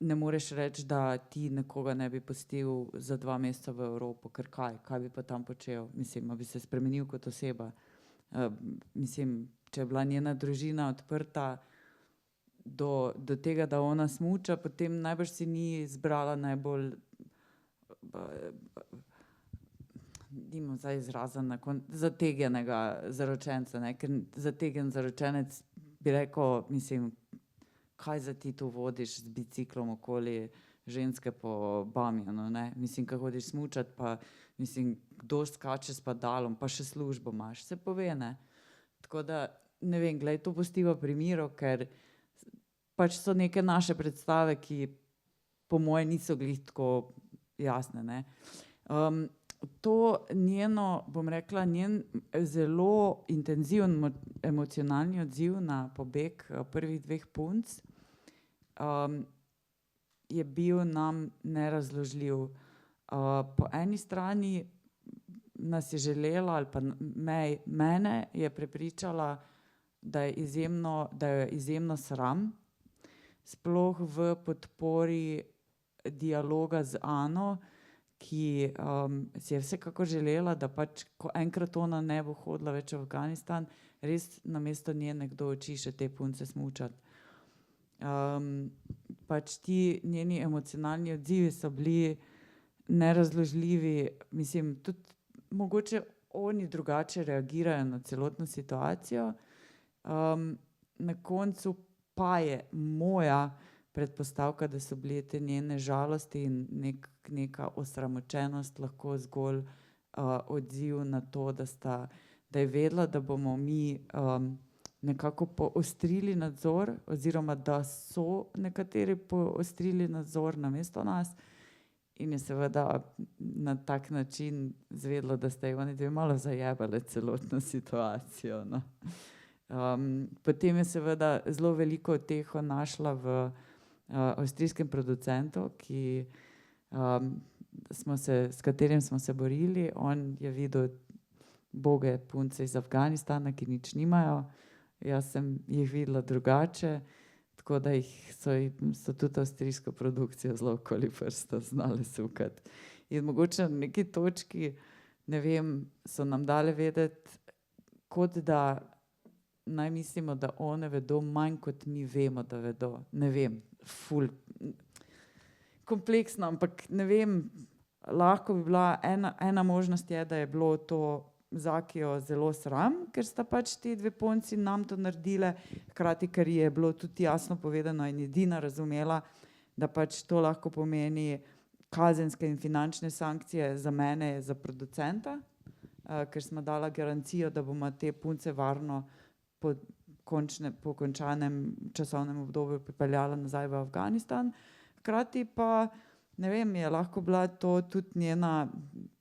Ne moreš reči, da ti nekoga ne bi pustil za 2 meseca v Evropo, ker kaj bi pa tam počel? Mislim, a bi se spremenil kot oseba? Mislim, če je bila njena družina odprta do tega, da ona smuča, potem najbrž si ni izbrala najbolj, nimam zdaj izraza, zategnjenega zaročenca, ne, ker zategnjen zaročenec bi rekel, mislim, kaj za ti tu vodiš z biciklom okoli ženske po Bamjanu, ne, mislim, kaj hodiš smučati, pa mislim, kdo skače s padalom, pa še službo imaš, se pove, ne. Tako da, ne vem, glej, to pustiva pri miru, ker pač so neke naše predstave, ki po moje niso glih tako jasne, ne. To njeno, bom rekla, njen zelo intenziven emocionalni odziv na pobeg prvih 2 punc je bil nam nerazložljiv. Po eni strani nas je želela ali pa mene je prepričala, da je izjemno sram, sploh v podpori dialoga z Ano, ki si je vsekakor želela, da pač, ko enkrat ona ne bo hodila več v Afganistan, res namesto nje nekdo uči še te punce smučati. Pač ti njeni emocionalni odzivi so bili nerazložljivi, mislim, tudi mogoče oni drugače reagirajo na celotno situacijo. na koncu pa je moja predpostavka, da so bile te njene žalosti in neka osramočenost lahko zgolj odziv na to, da je vedela, da bomo mi nekako poostrili nadzor oziroma da so nekateri poostrili nadzor namesto nas in je seveda na tak način zvedela, da sta oni dve malo zajebale celotno situacijo. No. Potem je seveda zelo veliko teho našla v avstrijskem producentu, s katerim smo se borili. On je videl boge punce iz Afganistana, ki nič nimajo. Jaz sem jih videla drugače, tako da so tudi avstrijsko produkcijo zelo okoli prsta znali sukati. In mogoče na neki točki, ne vem, so nam dali vedeti, kot da naj mislimo, da one vedo manj, kot mi vemo, da vedo. Ne vem, ful kompleksno, ampak ne vem, lahko bi bila ena možnost je, da je bilo to Zakijo zelo sram, ker sta pač ti dve punci nam to naredile, hkrati, ker je bilo tudi jasno povedano in edina razumela, da pač to lahko pomeni kazenske in finančne sankcije za mene, za producenta, ker smo dala garancijo, da bomo te punce varno po končanem časovnem obdobju pripeljala nazaj v Afganistan. Hkrati pa, ne vem, je lahko bila to tudi njena,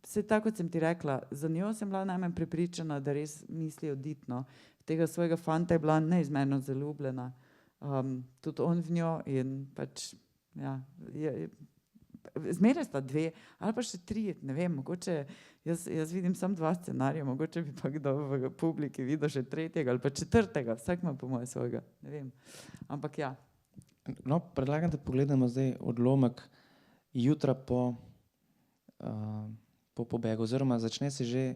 vse tako, kot sem ti rekla, za njo sem bila najmanj prepričana, da res misli oditi, no. Tega svojega fanta je bila neizmerno zaljubljena, tudi on v njo in pač, ja, zmeraj sta dve, ali pa še tri, ne vem, mogoče, jaz vidim samo dva scenarija, mogoče bi pa kdo v publiki videl še tretjega ali pa četrtega, vsak ima po moje svojega, ne vem, ampak ja. No, predlagam, da pogledamo zdaj odlomek jutra po pobegu, oziroma začne se že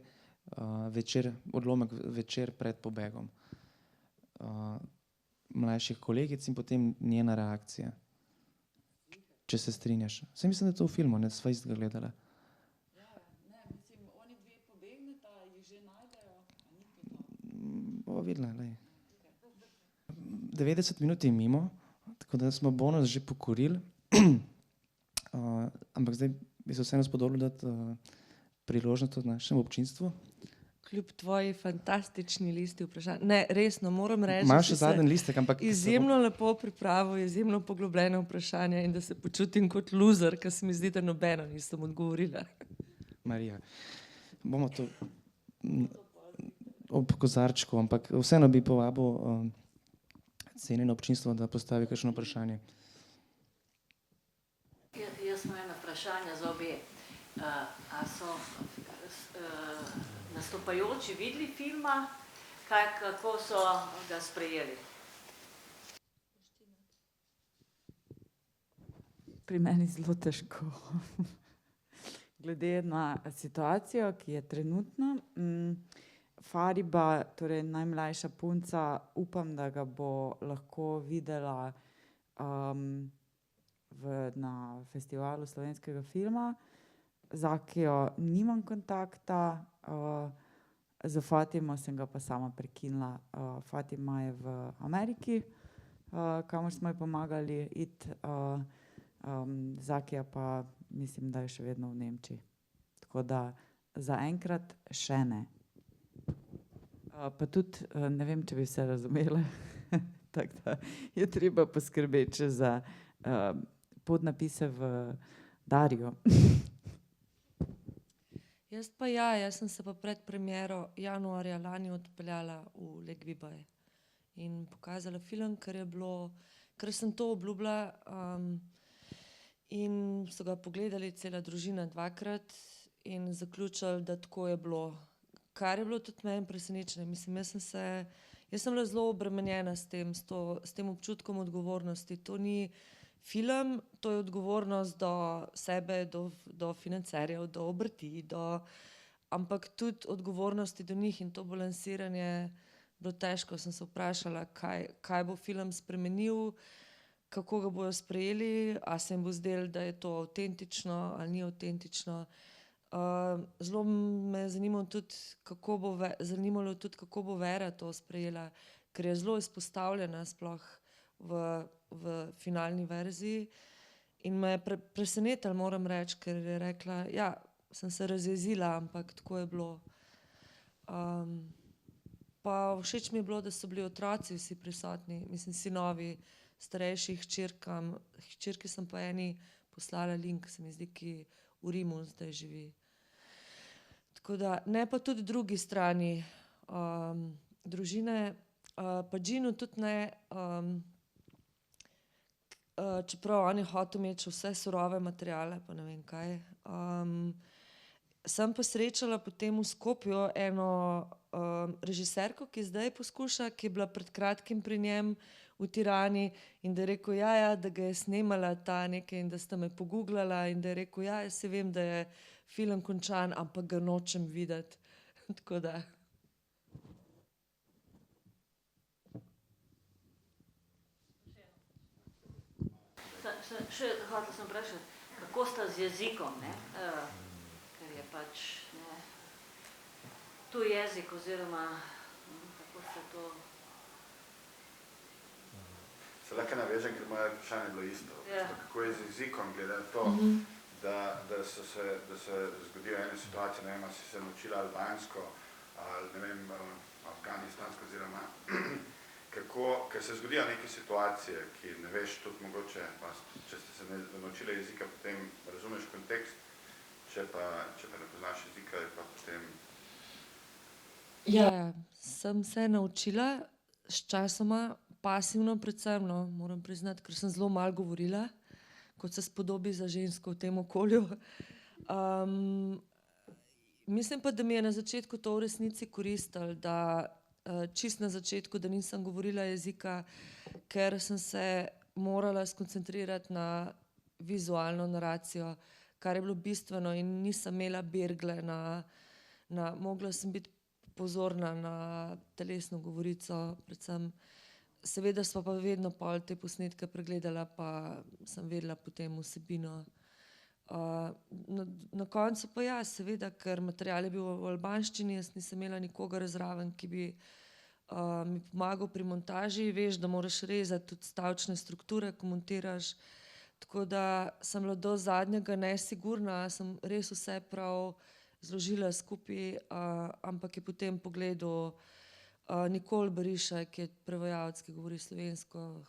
odlomek večer pred pobegom mlajših kolegic in potem njena reakcija. Če se strinjaš. Saj mislim, da je to v filmu, ne, sva istega gledala. Ja, ne, mislim, oni dve pobegneta, jih že najdejo, a ni to? Bova videla, lej. 90 minut je mimo, tako da smo bonus že pokorili, ampak zdaj bi se vseeno spodobilo dati priložnost našemu občinstvu. Kljub tvoji fantastični listi vprašanj. Ne, resno, moram reči, Imaš še zadnji listek, ampak izjemno lepo pripravo, izjemno poglobljene vprašanja in da se počutim kot loser, ker se mi zdi, da nobeno nisem odgovorila. Marija, bomo to ob kozarčku, ampak vseeno bi povabil cenjeno občinstvo, da postavi kakšno vprašanje. Jaz imam eno vprašanje za obe. A so nastopajoči videli filma, kako so ga sprejeli? Pri meni zelo težko. Glede na situacijo, ki je trenutna, Fariba, torej najmlajša punca, upam, da ga bo lahko videla na festivalu slovenskega filma. Zakijo nimam kontakta, z Fatimo sem ga pa sama prekinila. Fatima je v Ameriki, kamor smo ji pomagali iti, Zakija pa mislim, da je še vedno v Nemčiji. Tako da zaenkrat še ne. Pa tudi ne vem, če bi vse razumela, tako da je treba poskrbeti še za podnapise v Darju. Jaz pa ja, jaz sem se pa pred premiero januarja lani odpeljala v Legvibaj in pokazala film, ker sem to obljubila in so ga pogledali cela družina dvakrat in zaključili, da tako je bilo. Kar je bilo tudi meni presenečenje. Mislim, jaz sem bila zelo obremenjena s tem občutkom odgovornosti. To ni film, to je odgovornost do sebe, do financerjev, do obrti, ampak tudi odgovornosti do njih in to balansiranje bilo težko. Sem se vprašala, kaj bo film spremenil, kako ga bojo sprejeli, a se jim bo zdelo, da je to avtentično ali ni avtentično. Zelo me je zanimalo tudi, kako bo Vera to sprejela. ker je zelo izpostavljena sploh v finalni verziji. In me je presenetilo, moram reči, ker je rekla, ja, sem se razjezila, ampak tako je bilo. Pa všeč mi je bilo, da so bili otroci vsi prisotni, mislim, sinovi, starejši hčerkam. Hčerki sem pa eni poslala link, se mi zdi, ki v Rimu zdaj živi. Tako da, ne pa tudi drugi strani družine, pa Ginu tudi ne, čeprav on je hotel imeti vse surove materiale, pa ne vem kaj. Sem pa srečala potem v Skopju eno režiserko, ki zdaj poskuša, ki je bila pred kratkim pri njem v Tirani in da je rekel, ja, da ga je snemala ta nekaj in da sta me pogooglala in da je rekel, ja, jaz se vem, da je film končan, ampak ga nočem videti. Tako da. Še hotela sem vprašati, kako sta z jezikom, ne? Ker je pač ne, tuj jezik oziroma kako sta to... Se lahko navežem, ker moje vprašanje je bilo isto. Kako je z jezikom, glede na to, da se zgodijo ene situacije, ne vem, si se naučila albansko ali ne vem, afganistansko oziroma ker se zgodijo neke situacije, ki ne veš tudi mogoče, če ste se naučili jezika, potem razumeš kontekst, če pa ne poznaš jezika, je pa potem... Ja, sem se naučila s časoma, pasivno predvsem, no, moram priznati, ker sem zelo malo govorila, kot se spodobi za žensko v tem okolju. Mislim pa, da mi je na začetku to v resnici koristilo, da čist na začetku, da nisem govorila jezika, ker sem se morala skoncentrirati na vizualno naracijo, kar je bilo bistveno in nisem imela bergle mogla sem biti pozorna na telesno govorico, predvsem. Seveda sva pa vedno pol te posnetke pregledala, pa sem vedela potem vsebino. Na koncu pa ja, seveda, ker material je bil v albanščini, jaz nisem imela nikogar zraven, ki bi mi pomagal pri montaži. Veš, da moraš rezati tudi stavčne strukture, ko montiraš. Tako da sem bila do zadnjega nesigurna, sem res vse prav zložila skupaj, ampak je potem pogledal Nikol Berišaj, ki je prevajalec, ki govori slovensko,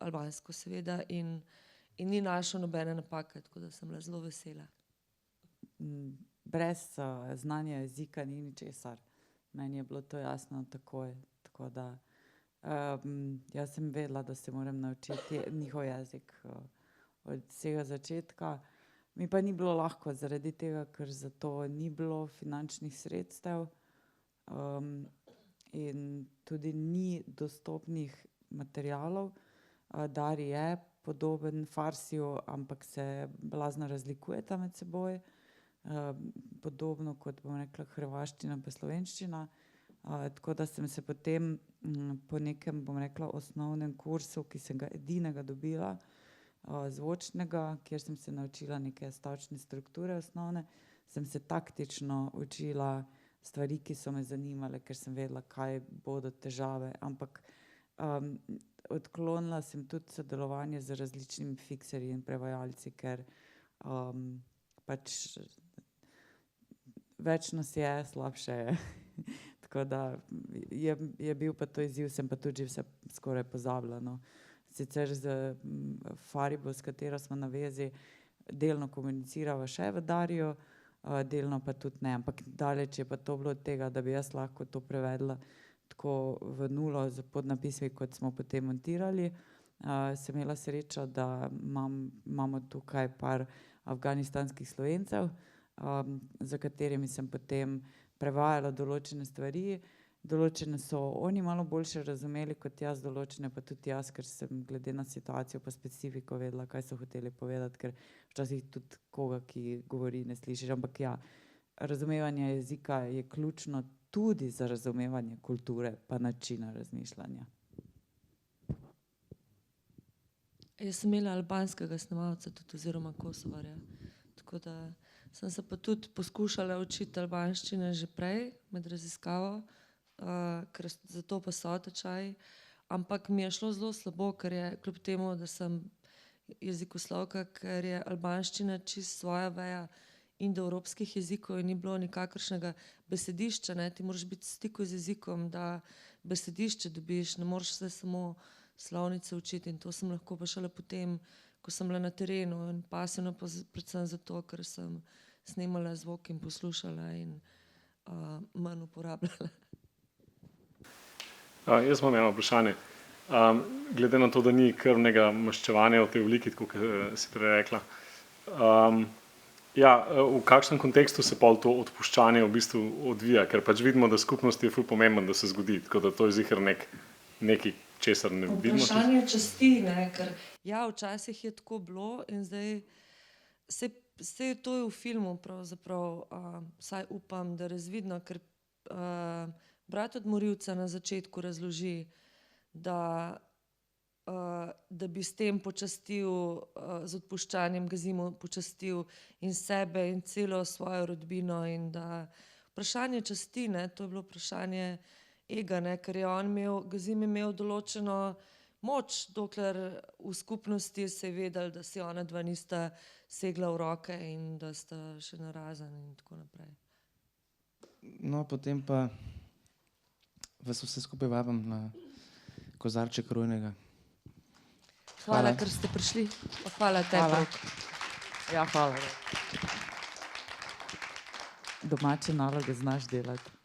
albansko seveda in ni našel nobene napake, tako da sem bila zelo vesela. Brez znanja jezika ni ničesar. Meni je bilo to jasno takoj, tako da jaz sem vedela, da se moram naučiti njihov jezik od vsega začetka. Mi pa ni bilo lahko zaradi tega, ker za to ni bilo finančnih sredstev in tudi ni dostopnih materialov. Dari je podoben Farsiju, ampak se blazno razlikujeta med seboj. Podobno kot, bom rekla, hrvaščina pa slovenščina. Tako da sem se potem po nekem, bom rekla, osnovnem kursu, ki sem ga edinega dobila, zvočnega, kjer sem se naučila neke stavčne strukture osnovne, sem se taktično učila stvari, ki so me zanimale, ker sem vedela, kaj bodo težave, ampak odklonila sem tudi sodelovanje z različnimi fikserji in prevajalci, ker pač več nas je, slabše je. Tako da je bil pa to izziv, sem pa tudi vse skoraj pozabila, no. Sicer z Faribo, s katero smo na vezi, delno komunicirava še v Dariju, delno pa tudi ne, ampak daleč je pa to bilo od tega, da bi jaz lahko to prevedla tako v nulo z podnapismi, kot smo potem montirali. Sem imela srečo, da imamo tukaj par afganistanskih Slovencev, za katerimi sem potem prevajala določene stvari. Določene so oni malo boljše razumeli kot jaz, določene pa tudi jaz, ker sem glede na situacijo pa specifiko vedela, kaj so hoteli povedati, ker včasih tudi koga, ki govori, ne slišiš, ampak ja, razumevanje jezika je ključno tudi za razumevanje kulture pa načina razmišljanja. Jaz sem imela albanskega snemalca tudi oziroma Kosovarja, tako da sem se pa tudi poskušala učiti albanščine že prej med raziskavo. ker zato pa so tečaji. Ampak mi je šlo zelo slabo, ker je kljub temu, da sem jezikoslovka, ker je albanščina čist svoja veja indoevropskih jezikov in ni bilo nikakršnega besedišča, ne? Ti moraš biti v stiku z jezikom, da besedišče dobiš, ne moreš se samo slovnice učiti in to sem lahko pa šele potem, ko sem bila na terenu in pasivno predvsem zato, ker sem snemala zvok in poslušala in manj uporabljala. Jaz imam eno vprašanje. Glede na to, da ni krvnega maščevanja v tej obliki, tako kot si prej rekla, v kakšnem kontekstu se pol to odpuščanje v bistvu odvija? Ker pač vidimo, da skupnosti je ful pomembno, da se zgodi, tako da to je ziher nekaj, česar ne vidimo. Vprašanje časti, ne, ker včasih je tako bilo in zdaj vse to je v filmu pravzaprav, vsaj upam, da razvidno, ker brat od Morilca na začetku razloži, da bi s tem počastil, z odpuščanjem Gazimu počastil in sebe in celo svojo rodbino in da vprašanje časti, ne, to je bilo vprašanje ega, ne, ker je Gazim imel določeno moč, dokler v skupnosti se je vedel, da si ona dva nista segla v roke in da sta še narazen in tako naprej. No, potem pa vas vse skupaj vabim na kozarček rujnega. Hvala, ker ste prišli. Hvala tebi. Ja, hvala. Domače naloge znaš delati.